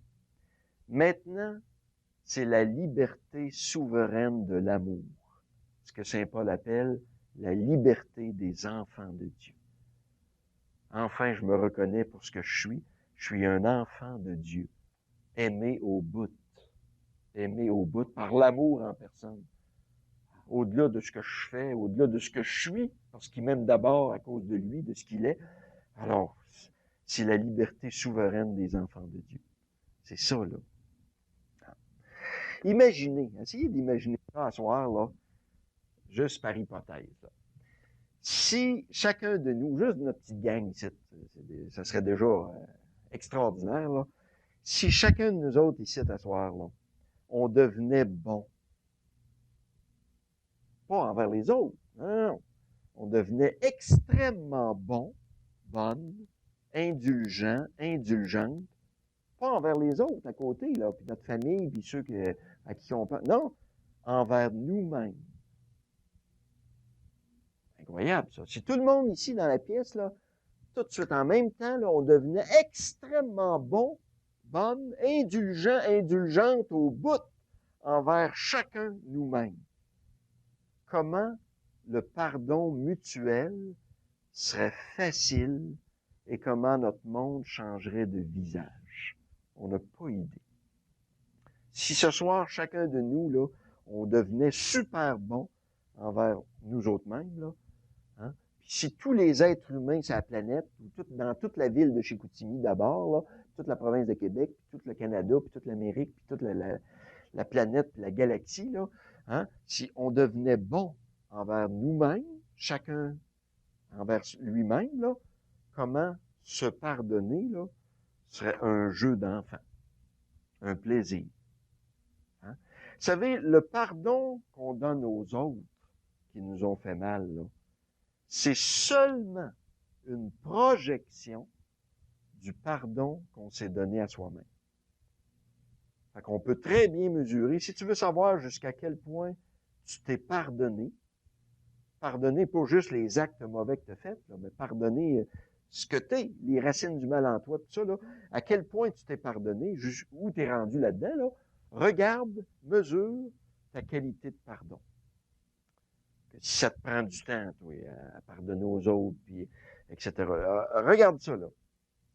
Maintenant, c'est la liberté souveraine de l'amour. Ce que Saint Paul appelle la liberté des enfants de Dieu. Enfin, je me reconnais pour ce que je suis. Je suis un enfant de Dieu, aimé au bout par l'amour en personne. Au-delà de ce que je fais, au-delà de ce que je suis, parce qu'il m'aime d'abord à cause de lui, de ce qu'il est. Alors, c'est la liberté souveraine des enfants de Dieu. C'est ça, là. Imaginez, essayez d'imaginer ça à soir, là, juste par hypothèse. Là. Si chacun de nous, juste notre petite gang ici, ça serait déjà extraordinaire, là. Si chacun de nous autres ici à soir, là, on devenait bon, pas envers les autres, non, on devenait extrêmement bon, bonne, indulgent, indulgente, pas envers les autres à côté, là, puis notre famille, puis ceux à qui on pense. Non, envers nous-mêmes. Incroyable, ça. Si tout le monde ici dans la pièce, là, tout de suite en même temps, là, on devenait extrêmement bon, bonne, indulgent, indulgente au bout envers chacun nous-mêmes. Comment le pardon mutuel serait facile et comment notre monde changerait de visage. On n'a pas idée. Si ce soir, chacun de nous, là, on devenait super bon envers nous autres mêmes, là, hein? Puis si tous les êtres humains sur la planète, dans toute la ville de Chicoutimi d'abord, là, toute la province de Québec, puis tout le Canada, puis toute l'Amérique, puis toute la planète, puis la galaxie, là, hein? Si on devenait bon envers nous-mêmes, chacun envers lui-même, là, comment se pardonner, là, serait un jeu d'enfant, un plaisir. Hein? Vous savez, le pardon qu'on donne aux autres qui nous ont fait mal, là, c'est seulement une projection du pardon qu'on s'est donné à soi-même. Fait qu'on peut très bien mesurer, si tu veux savoir jusqu'à quel point tu t'es pardonné pas juste les actes mauvais que tu as faits, là, mais pardonner ce que t'es, les racines du mal en toi, tout ça, là, à quel point tu t'es pardonné, où tu es rendu là-dedans, là, regarde, mesure ta qualité de pardon. Si ça te prend du temps, toi, à pardonner aux autres, puis etc. Regarde ça, là.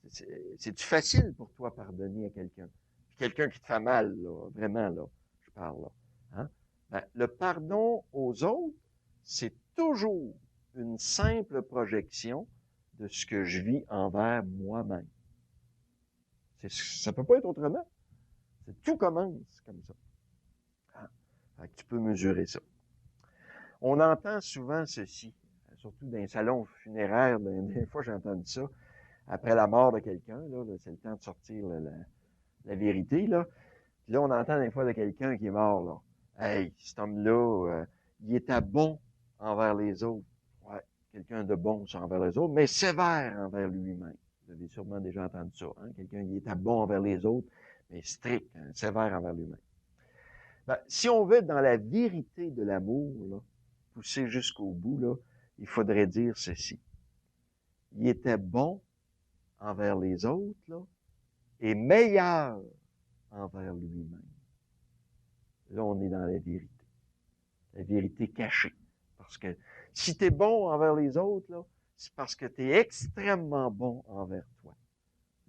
C'est-tu facile pour toi pardonner à quelqu'un? Puis quelqu'un qui te fait mal, là, vraiment, là, je parle, là. Hein? Ben, le pardon aux autres, c'est toujours une simple projection de ce que je vis envers moi-même. Ça peut pas être autrement. Tout commence comme ça. Hein? Fait que tu peux mesurer ça. On entend souvent ceci, surtout dans les salons funéraires, des fois j'ai entendu ça, après la mort de quelqu'un, là, c'est le temps de sortir la vérité, là. Puis là, on entend des fois de quelqu'un qui est mort, là. Hey, cet homme-là, il était bon envers les autres. Ouais, quelqu'un de bon envers les autres, mais sévère envers lui-même. Vous avez sûrement déjà entendu ça, hein? Quelqu'un qui était bon envers les autres, mais strict, hein, sévère envers lui-même. Ben, si on veut être dans la vérité de l'amour, là, poussé jusqu'au bout, là, il faudrait dire ceci. Il était bon envers les autres, là, et meilleur envers lui-même. Là, on est dans la vérité cachée. Parce que si tu es bon envers les autres, là, c'est parce que tu es extrêmement bon envers toi.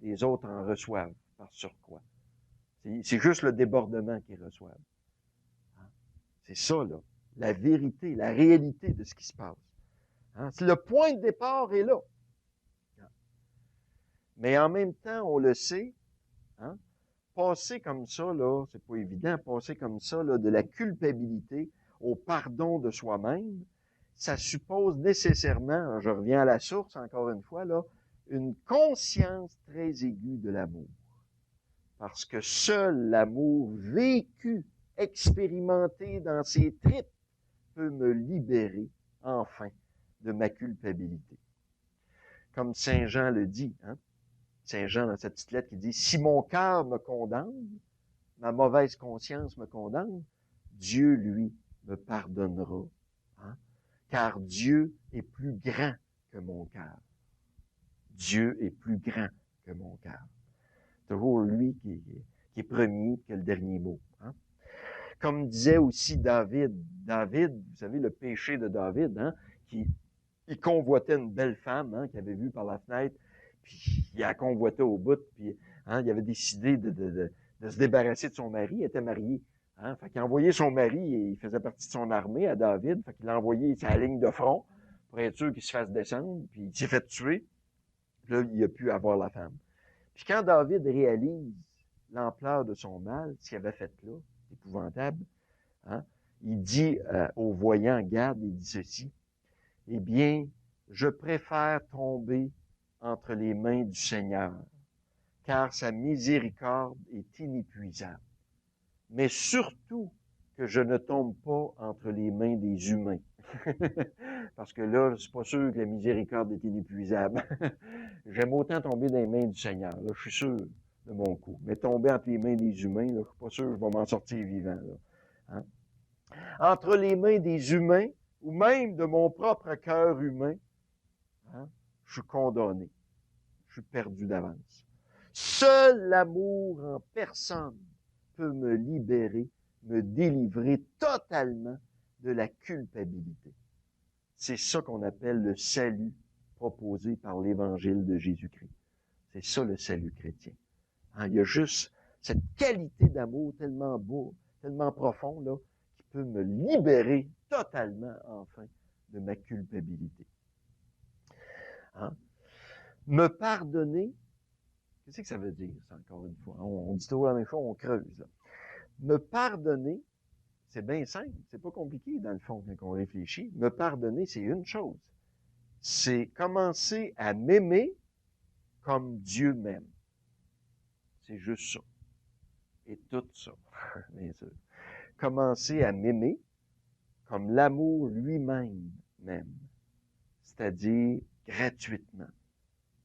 Les autres en reçoivent par surcroît. C'est juste le débordement qu'ils reçoivent. C'est ça, là. La vérité, la réalité de ce qui se passe. Hein? Le point de départ est là. Mais en même temps, on le sait, hein? Passer comme ça, là, c'est pas évident, passer comme ça, là, de la culpabilité au pardon de soi-même, ça suppose nécessairement, je reviens à la source encore une fois, là, une conscience très aiguë de l'amour. Parce que seul l'amour vécu, expérimenté dans ses tripes, peut me libérer, enfin, de ma culpabilité. Comme Saint Jean le dit, hein? Saint Jean, dans cette petite lettre, qui dit « Si mon cœur me condamne, ma mauvaise conscience me condamne, Dieu, lui, me pardonnera. Hein? Car Dieu est plus grand que mon cœur. Dieu est plus grand que mon cœur. » Toujours lui qui est premier, qui a le dernier mot. Hein? Comme disait aussi David, vous savez, le péché de David, hein, il convoitait une belle femme, hein, qu'il avait vue par la fenêtre, puis il a convoité au bout, puis hein, il avait décidé de se débarrasser de son mari, il était marié. Hein, fait qu'il a envoyé son mari, et il faisait partie de son armée à David, fait qu'il a envoyé sa ligne de front pour être sûr qu'il se fasse descendre, puis il s'est fait tuer. Puis là, il a pu avoir la femme. Puis quand David réalise l'ampleur de son mal, ce qu'il avait fait là, épouvantable, hein, il dit au voyant Gad, il dit ceci, « Eh bien, je préfère tomber entre les mains du Seigneur car sa miséricorde est inépuisable. Mais surtout que je ne tombe pas entre les mains des humains. Parce que là, c'est pas sûr que la miséricorde est inépuisable. J'aime autant tomber dans les mains du Seigneur, là, je suis sûr de mon coup. Mais tomber entre les mains des humains, là, je suis pas sûr que je vais m'en sortir vivant. Là. Hein? Entre les mains des humains, ou même de mon propre cœur humain, hein, je suis condamné. Je suis perdu d'avance. Seul l'amour en personne peut me libérer, me délivrer totalement de la culpabilité. C'est ça qu'on appelle le salut proposé par l'Évangile de Jésus-Christ. C'est ça le salut chrétien. Hein, il y a juste cette qualité d'amour tellement beau, tellement profond, là, qui peut me libérer totalement, enfin, de ma culpabilité. Hein? Me pardonner, qu'est-ce que ça veut dire, ça, encore une fois? On dit toujours la même chose, on creuse. Là. Me pardonner, c'est bien simple, c'est pas compliqué, dans le fond, quand on réfléchit. Me pardonner, c'est une chose. C'est commencer à m'aimer comme Dieu m'aime. C'est juste ça. Et tout ça, bien sûr. Commencer à m'aimer comme l'amour lui-même m'aime. C'est-à-dire gratuitement,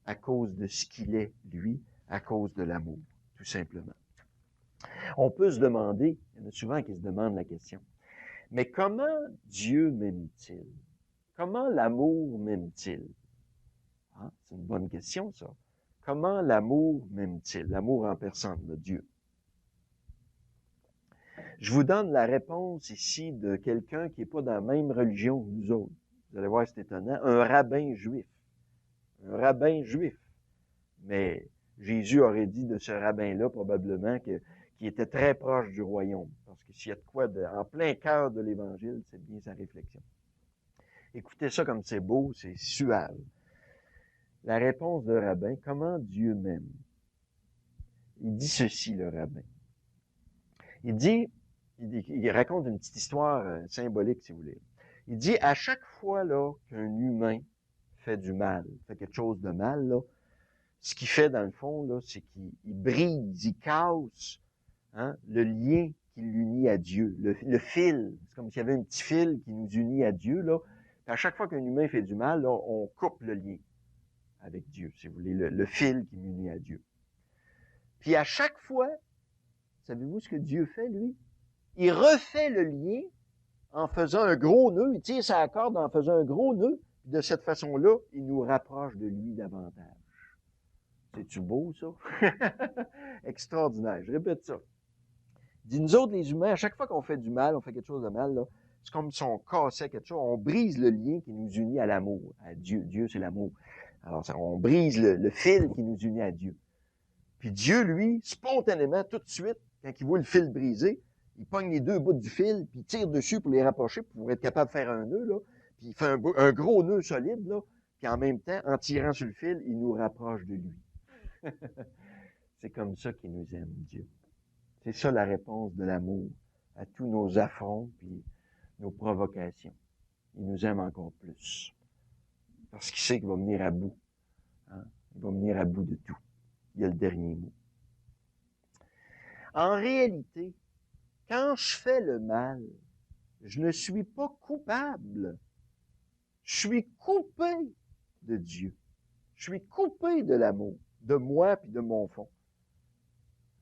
à cause de ce qu'il est, lui, à cause de l'amour, tout simplement. On peut se demander, il y en a souvent qui se demandent la question, mais comment Dieu m'aime-t-il? Comment l'amour m'aime-t-il? Hein? C'est une bonne question, ça. Comment l'amour m'aime-t-il? L'amour en personne, de Dieu. Je vous donne la réponse ici de quelqu'un qui n'est pas dans la même religion que nous autres. Vous allez voir, c'est étonnant. Un rabbin juif. Un rabbin juif. Mais Jésus aurait dit de ce rabbin-là, probablement, qu'il était très proche du royaume. Parce que s'il y a de quoi en plein cœur de l'Évangile, c'est bien sa réflexion. Écoutez ça comme c'est beau, c'est suave. La réponse de rabbin, comment Dieu m'aime? Il dit ceci, le rabbin. Il raconte une petite histoire symbolique, si vous voulez. Il dit, à chaque fois là qu'un humain fait du mal, fait quelque chose de mal, là, ce qu'il fait dans le fond, là, c'est qu'il brise, il casse le lien qui l'unit à Dieu, le fil. C'est comme s'il y avait un petit fil qui nous unit à Dieu, là. Puis à chaque fois qu'un humain fait du mal, là, on coupe le lien avec Dieu, si vous voulez, le fil qui m'unit à Dieu. Puis à chaque fois, savez-vous ce que Dieu fait, lui? Il refait le lien en faisant un gros nœud, il tire sa corde en faisant un gros nœud, puis de cette façon-là, il nous rapproche de lui davantage. C'est-tu beau, ça? Extraordinaire. Je répète ça. Il dit, nous autres, les humains, à chaque fois qu'on fait du mal, on fait quelque chose de mal, là, c'est comme si on cassait quelque chose, on brise le lien qui nous unit à l'amour, à Dieu. Dieu, c'est l'amour. Alors, on brise le fil qui nous unit à Dieu. Puis Dieu, lui, spontanément, tout de suite, quand il voit le fil brisé, il pogne les deux bouts du fil, puis il tire dessus pour les rapprocher, pour être capable de faire un nœud, là. Puis il fait un gros nœud solide, là. Puis en même temps, en tirant sur le fil, il nous rapproche de lui. C'est comme ça qu'il nous aime, Dieu. C'est ça la réponse de l'amour à tous nos affronts puis nos provocations. Il nous aime encore plus. Parce qu'il sait qu'il va venir à bout. Hein? Il va venir à bout de tout. Il y a le dernier mot. En réalité, quand je fais le mal, je ne suis pas coupable. Je suis coupé de Dieu. Je suis coupé de l'amour, de moi puis de mon fond.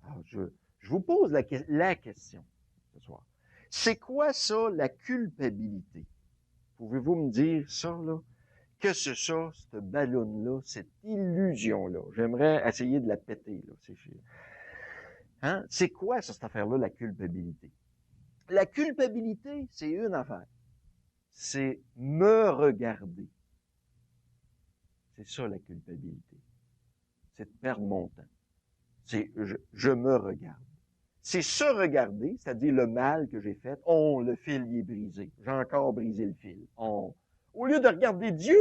Alors, je vous pose la question ce soir. C'est quoi ça, la culpabilité? Pouvez-vous me dire ça, là? Que c'est ça, cette ballonne-là, cette illusion-là? J'aimerais essayer de la péter, là. C'est quoi, ça, cette affaire-là, la culpabilité? La culpabilité, c'est une affaire. C'est me regarder. C'est ça, la culpabilité. C'est de perdre mon temps. C'est je me regarde. C'est se regarder, c'est-à-dire le mal que j'ai fait. Le fil y est brisé. J'ai encore brisé le fil. Au lieu de regarder Dieu,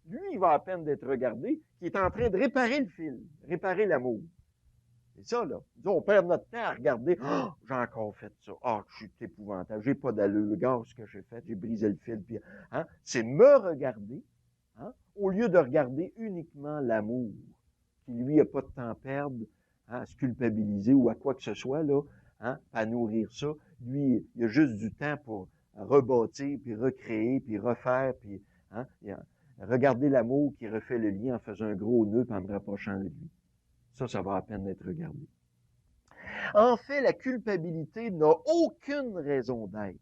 lui, il va à peine d'être regardé, qui est en train de réparer le fil, réparer l'amour. C'est ça, là. On perd notre temps à regarder. Oh, j'ai encore fait ça. Je suis épouvantable. J'ai pas d'allure. Regarde ce que j'ai fait. J'ai brisé le fil. Puis, c'est me regarder, au lieu de regarder uniquement l'amour, qui, lui, a pas de temps à perdre hein, à se culpabiliser ou à quoi que ce soit, là, hein, à nourrir ça. Lui, il a juste du temps pour rebâtir, puis recréer, puis refaire, puis hein, regarder l'amour qui refait le lien en faisant un gros nœud puis en me rapprochant de lui. Ça va à peine d'être regardé. En fait, la culpabilité n'a aucune raison d'être.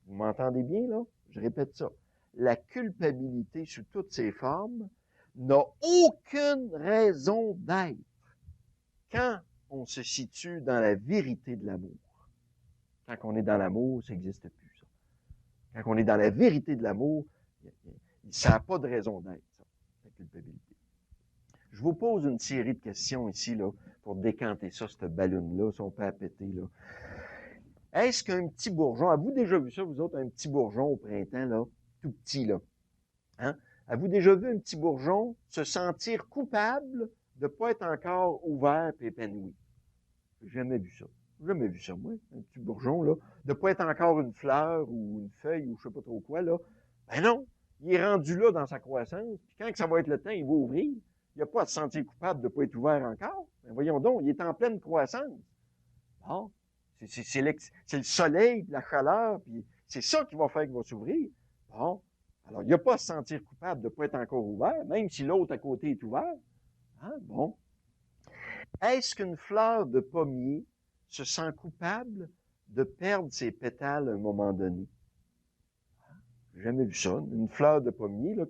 Vous m'entendez bien, là? Je répète ça. La culpabilité, sous toutes ses formes, n'a aucune raison d'être quand on se situe dans la vérité de l'amour. Quand on est dans l'amour, ça n'existe plus, ça. Quand on est dans la vérité de l'amour, ça n'a pas de raison d'être, ça, la culpabilité. Je vous pose une série de questions ici, là, pour décanter ça, cette ballonne-là, si on peut la péter, là. Est-ce qu'un petit bourgeon, avez-vous déjà vu ça, vous autres, un petit bourgeon au printemps, là, tout petit, là? Hein? Avez-vous déjà vu un petit bourgeon se sentir coupable de ne pas être encore ouvert et épanoui? J'ai jamais vu ça. J'ai jamais vu ça, moi, un petit bourgeon, là, de ne pas être encore une fleur ou une feuille ou je sais pas trop quoi, là. Ben non! Il est rendu là dans sa croissance, puis quand ça va être le temps, il va ouvrir. Il n'a pas à se sentir coupable de ne pas être ouvert encore. Ben voyons donc, il est en pleine croissance. Bon, c'est le soleil, la chaleur, puis c'est ça qui va faire qu'il va s'ouvrir. Bon, alors il n'y a pas à se sentir coupable de ne pas être encore ouvert, même si l'autre à côté est ouvert. Hein? Bon. Est-ce qu'une fleur de pommier se sent coupable de perdre ses pétales à un moment donné? J'ai jamais vu ça. Une fleur de pommier, là,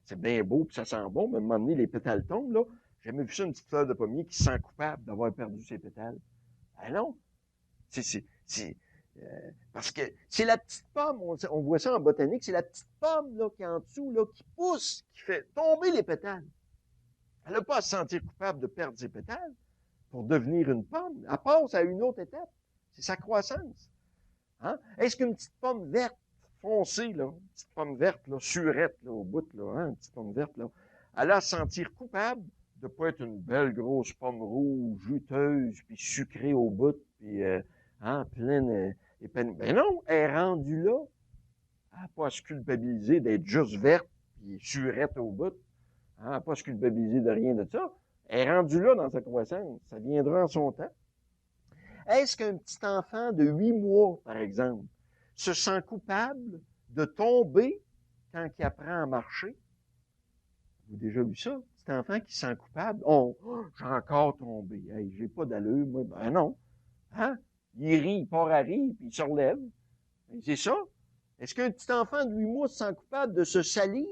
c'est bien beau, puis ça sent bon, mais à un moment donné, les pétales tombent, là. J'ai jamais vu ça, une petite fleur de pommier qui se sent coupable d'avoir perdu ses pétales. Ben non. Parce que c'est la petite pomme, on voit ça en botanique, c'est la petite pomme là, qui est en dessous, là, qui pousse, qui fait tomber les pétales. Elle n'a pas à se sentir coupable de perdre ses pétales pour devenir une pomme. Elle passe à une autre étape. C'est sa croissance. Hein? Est-ce qu'une petite pomme verte, foncée, là, une petite pomme verte, là, surette, là, au bout, là, hein, une petite pomme verte, là, elle a à se sentir coupable de ne pas être une belle grosse pomme rouge, juteuse, puis sucrée au bout, puis hein, pleine ben non, elle est rendue là. Elle n'a pas à se culpabiliser d'être juste verte, puis surette au bout. Elle n'a pas à se culpabiliser de rien de ça. Elle est rendue là dans sa croissance. Ça viendra en son temps. Est-ce qu'un petit enfant de 8 mois, par exemple, se sent coupable de tomber quand il apprend à marcher? Vous avez déjà vu ça? Petit enfant qui se sent coupable. Oh, j'ai encore tombé. Hey, j'ai pas d'allure, moi. Ben non. Hein? Il rit, il part à rire, puis il se relève. C'est ça. Est-ce qu'un petit enfant de 8 mois se sent coupable de se salir,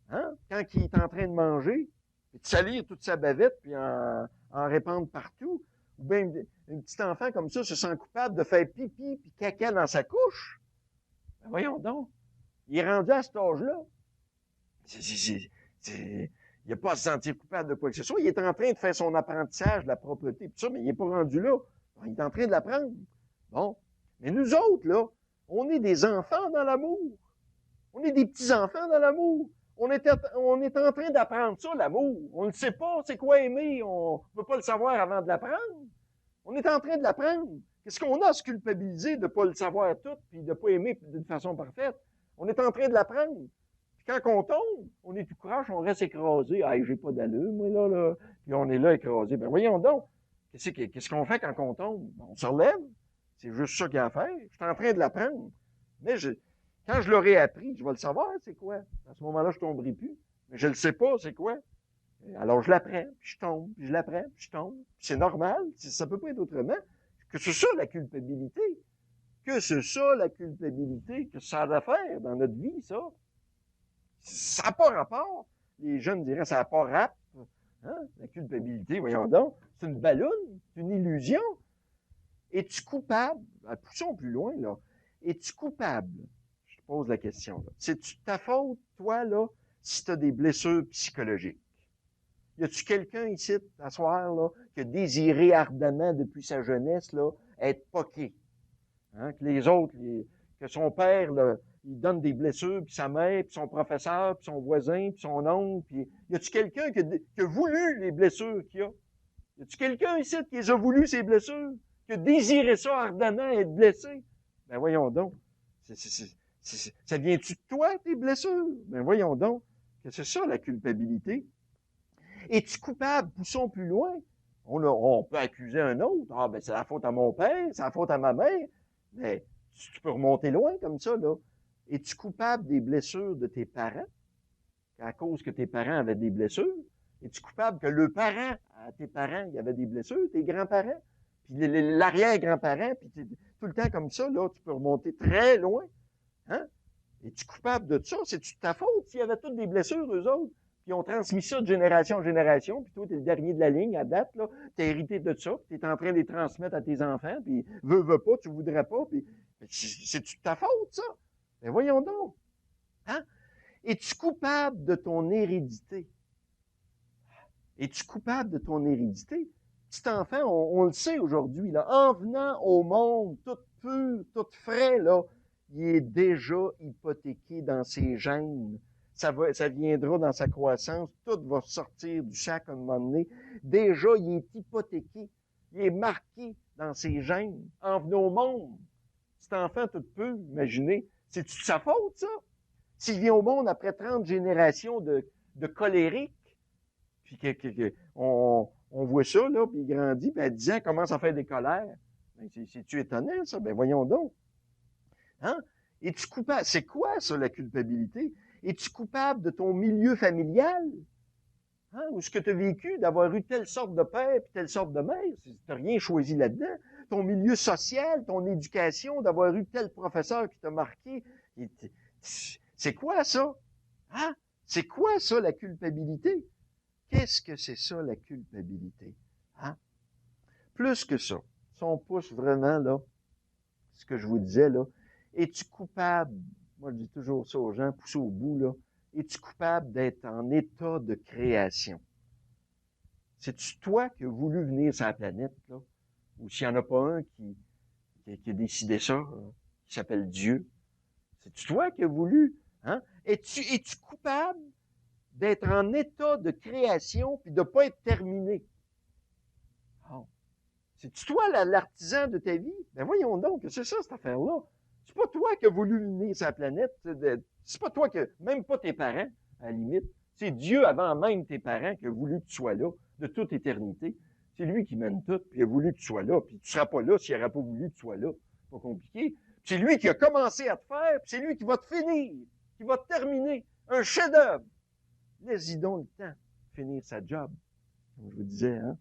hein, quand il est en train de manger, et de salir toute sa bavette, puis en répandre partout? Ou bien un petit enfant comme ça se sent coupable de faire pipi puis caca dans sa couche? Ben voyons donc. Il est rendu à cet âge-là. Il n'a pas à se sentir coupable de quoi que ce soit. Il est en train de faire son apprentissage de la propreté, tout ça, mais il n'est pas rendu là. Il est en train de l'apprendre. Bon. Mais nous autres, là, on est des enfants dans l'amour. On est des petits-enfants dans l'amour. On est en train d'apprendre ça, l'amour. On ne sait pas c'est quoi aimer. On ne peut pas le savoir avant de l'apprendre. On est en train de l'apprendre. Qu'est-ce qu'on a à se culpabiliser de ne pas le savoir tout puis de ne pas aimer d'une façon parfaite? On est en train de l'apprendre. Puis quand on tombe, on est tout croche, on reste écrasé. Ah, j'ai pas d'allure, moi, là. Puis on est là écrasé. Ben voyons donc. Qu'est-ce qu'on fait quand on tombe? On se relève. C'est juste ça qu'il y a à faire. Je suis en train de l'apprendre. Mais quand je l'aurai appris, je vais le savoir, c'est quoi. À ce moment-là, je tomberai plus. Mais je ne le sais pas, c'est quoi. Alors, je l'apprends, puis je tombe, puis je l'apprends, puis je tombe. Puis c'est normal. Ça peut pas être autrement. Que c'est ça, la culpabilité. Que c'est ça, la culpabilité. Que ça a à faire dans notre vie, ça. Ça n'a pas rapport. Les jeunes diraient, ça n'a pas rap. Hein? La culpabilité, voyons donc. C'est une balloune, c'est une illusion. Es-tu coupable? Poussons plus loin, là. Es-tu coupable? Je te pose la question, là. C'est-tu ta faute, toi, là, si tu as des blessures psychologiques? Y a-tu quelqu'un ici, à soir, là, qui a désiré ardemment depuis sa jeunesse, là, être poqué? Hein? Que les autres, que son père, là, il donne des blessures, puis sa mère, puis son professeur, puis son voisin, puis son oncle, puis y a-tu quelqu'un qui a voulu les blessures qu'il a? Y a-tu quelqu'un ici qui les a voulu, ces blessures? Qui a désiré ça ardemment, être blessé? Ben voyons donc. Ça vient-tu de toi, tes blessures? Ben voyons donc. Que c'est ça, la culpabilité. Es-tu coupable? Poussons plus loin. On peut accuser un autre. Ah, ben, c'est la faute à mon père, c'est la faute à ma mère. Mais tu peux remonter loin comme ça, là. Es-tu coupable des blessures de tes parents, à cause que tes parents avaient des blessures? Es-tu coupable que le parent à tes parents, il y avait des blessures, tes grands-parents? Puis l'arrière-grand-parent, puis tout le temps comme ça, là, tu peux remonter très loin. Hein? Es-tu coupable de ça? C'est-tu de ta faute s'il y avait toutes des blessures, eux autres? Puis ils ont transmis ça de génération en génération, puis toi, t'es le dernier de la ligne à date, là. T'as hérité de ça, puis t'es en train de les transmettre à tes enfants, puis veux pas, tu voudrais pas, puis c'est-tu de ta faute, ça? Ben voyons donc. Hein? Es-tu coupable de ton hérédité? Es-tu coupable de ton hérédité? Petit enfant, on le sait aujourd'hui, là, en venant au monde, tout pur, tout frais, là, il est déjà hypothéqué dans ses gènes. Ça viendra dans sa croissance, tout va sortir du sac à un moment donné. Déjà, il est hypothéqué. Il est marqué dans ses gènes. En venant au monde, cet enfant tout pur, imaginez, c'est-tu de sa faute, ça? S'il vient au monde après 30 générations de colériques, puis on voit ça, là, puis il grandit, puis à 10 ans, il commence à faire des colères. Ben, c'est-tu étonnant, ça? Ben voyons donc. Hein? Es-tu coupable? C'est quoi, ça, la culpabilité? Es-tu coupable de ton milieu familial? Hein? Ou ce que tu as vécu, d'avoir eu telle sorte de père puis telle sorte de mère? Tu n'as rien choisi là-dedans. Ton milieu social, ton éducation, d'avoir eu tel professeur qui t'a marqué. C'est quoi, ça? Hein? C'est quoi, ça, la culpabilité? Qu'est-ce que c'est ça, la culpabilité? Hein? Plus que ça, si on pousse vraiment, là, ce que je vous disais, là, es-tu coupable, moi je dis toujours ça aux gens, pousser au bout, là, es-tu coupable d'être en état de création? C'est-tu toi qui as voulu venir sur la planète, là? Ou s'il n'y en a pas un qui a décidé ça, qui s'appelle Dieu? C'est-tu toi qui as voulu? Hein? Es-tu coupable d'être en état de création puis de ne pas être terminé? Oh. C'est-tu toi l'artisan de ta vie? Ben voyons donc, c'est ça cette affaire-là. C'est pas toi qui as voulu venir sur la planète. C'est pas toi que, même pas tes parents, à la limite. C'est Dieu avant même tes parents qui a voulu que tu sois là, de toute éternité. C'est lui qui mène tout, puis il a voulu que tu sois là, puis tu seras pas là s'il n'aurait pas voulu que tu sois là. Pas compliqué. C'est lui qui a commencé à te faire, puis c'est lui qui va te finir, qui va te terminer. Un chef-d'œuvre. Laisse-y donc le temps de finir sa job. Comme je vous disais, hein.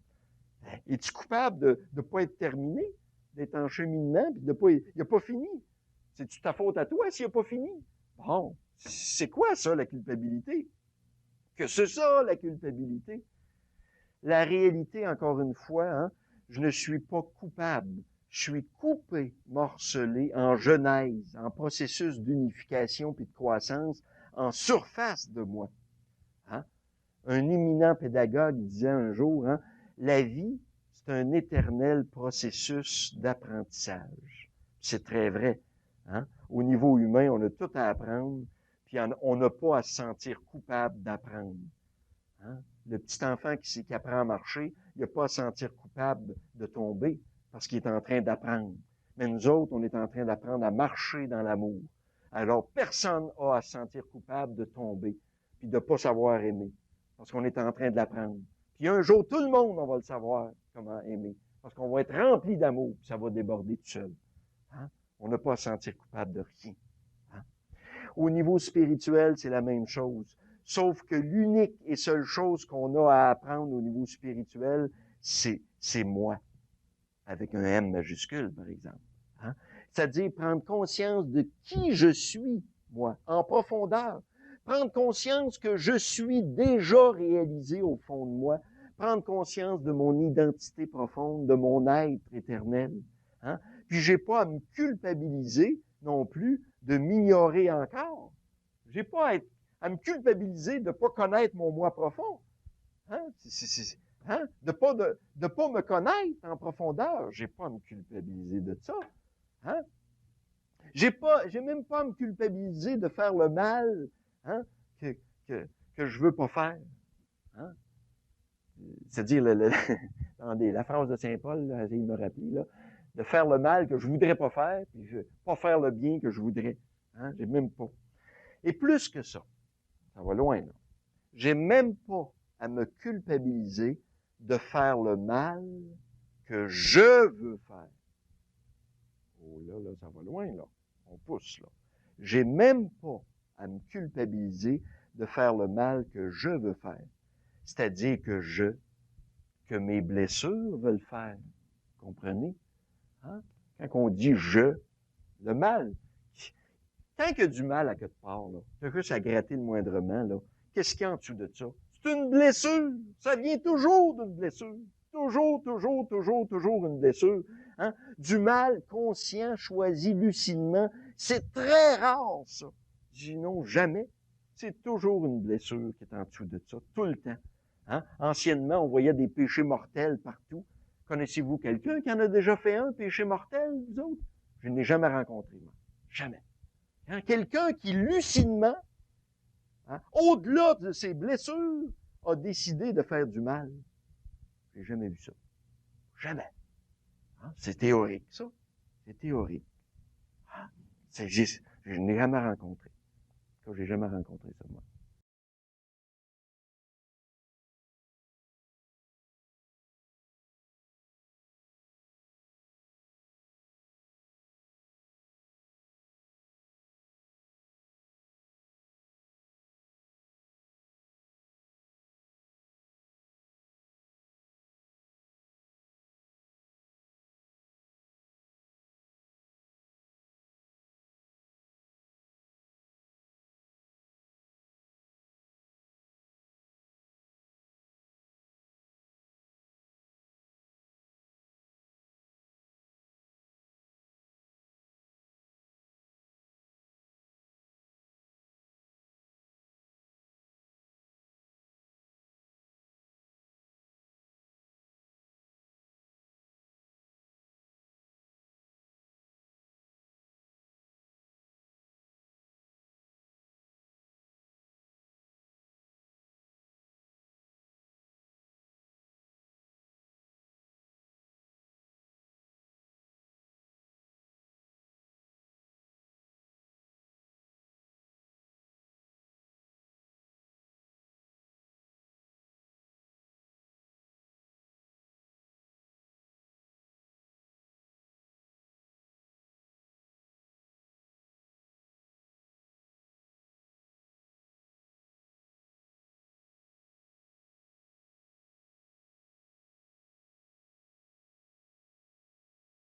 Es-tu coupable de ne pas être terminé, d'être en cheminement, puis de pas, il n'a pas fini? C'est-tu ta faute à toi s'il n'a pas fini? Bon, c'est quoi ça, la culpabilité? Que c'est ça, la culpabilité? La réalité, encore une fois, hein, je ne suis pas coupable. Je suis coupé, morcelé, en genèse, en processus d'unification puis de croissance, en surface de moi. Hein? Un éminent pédagogue disait un jour, hein, la vie, c'est un éternel processus d'apprentissage. C'est très vrai. Hein? Au niveau humain, on a tout à apprendre, puis on n'a pas à se sentir coupable d'apprendre. Hein? Le petit enfant qui apprend à marcher, il n'a pas à se sentir coupable de tomber parce qu'il est en train d'apprendre. Mais nous autres, on est en train d'apprendre à marcher dans l'amour. Alors, personne n'a à se sentir coupable de tomber, puis de ne pas savoir aimer, parce qu'on est en train de l'apprendre. Puis un jour, tout le monde, on va le savoir comment aimer, parce qu'on va être rempli d'amour, puis ça va déborder tout seul. Hein? On n'a pas à se sentir coupable de rien. Hein? Au niveau spirituel, c'est la même chose. Sauf que l'unique et seule chose qu'on a à apprendre au niveau spirituel, c'est moi, avec un M majuscule, par exemple. Hein? C'est-à-dire prendre conscience de qui je suis, moi, en profondeur. Prendre conscience que je suis déjà réalisé au fond de moi. Prendre conscience de mon identité profonde, de mon être éternel. Hein? Puis j'ai pas à me culpabiliser non plus de m'ignorer encore. J'ai pas à me culpabiliser de pas connaître mon moi profond. Hein? Hein? De pas me connaître en profondeur. J'ai pas à me culpabiliser de ça. Hein? J'ai même pas à me culpabiliser de faire le mal, hein? que, que je veux pas faire. Hein? C'est-à-dire, attendez, la phrase de Saint Paul, là, il me rappelait, là, de faire le mal que je voudrais pas faire, puis pas faire le bien que je voudrais. Hein? J'ai même pas. Et plus que ça va loin, là. J'ai même pas à me culpabiliser de faire le mal que je veux faire. Oh là, ça va loin, là. On pousse, là. J'ai même pas à me culpabiliser de faire le mal que je veux faire. C'est-à-dire que mes blessures veulent faire. Comprenez? Hein? Quand on dit je, le mal, tant qu'il y a du mal à quelque part, là, t'as juste à gratter le moindrement, là, qu'est-ce qu'il y a en dessous de ça? C'est une blessure! Ça vient toujours d'une blessure. Toujours, toujours, toujours, toujours une blessure. Hein? Du mal conscient, choisi lucidement, c'est très rare, ça. Sinon, jamais. C'est toujours une blessure qui est en dessous de ça, tout le temps. Hein? Anciennement, on voyait des péchés mortels partout. Connaissez-vous quelqu'un qui en a déjà fait un péché mortel, vous autres? Je n'ai jamais rencontré, moi. Jamais. Hein? Quelqu'un qui, lucidement, hein, au-delà de ses blessures, a décidé de faire du mal. J'ai jamais vu ça. Jamais. Hein? C'est théorique, ça. C'est théorique. Hein? Je n'ai jamais rencontré. J'ai jamais rencontré ça, moi.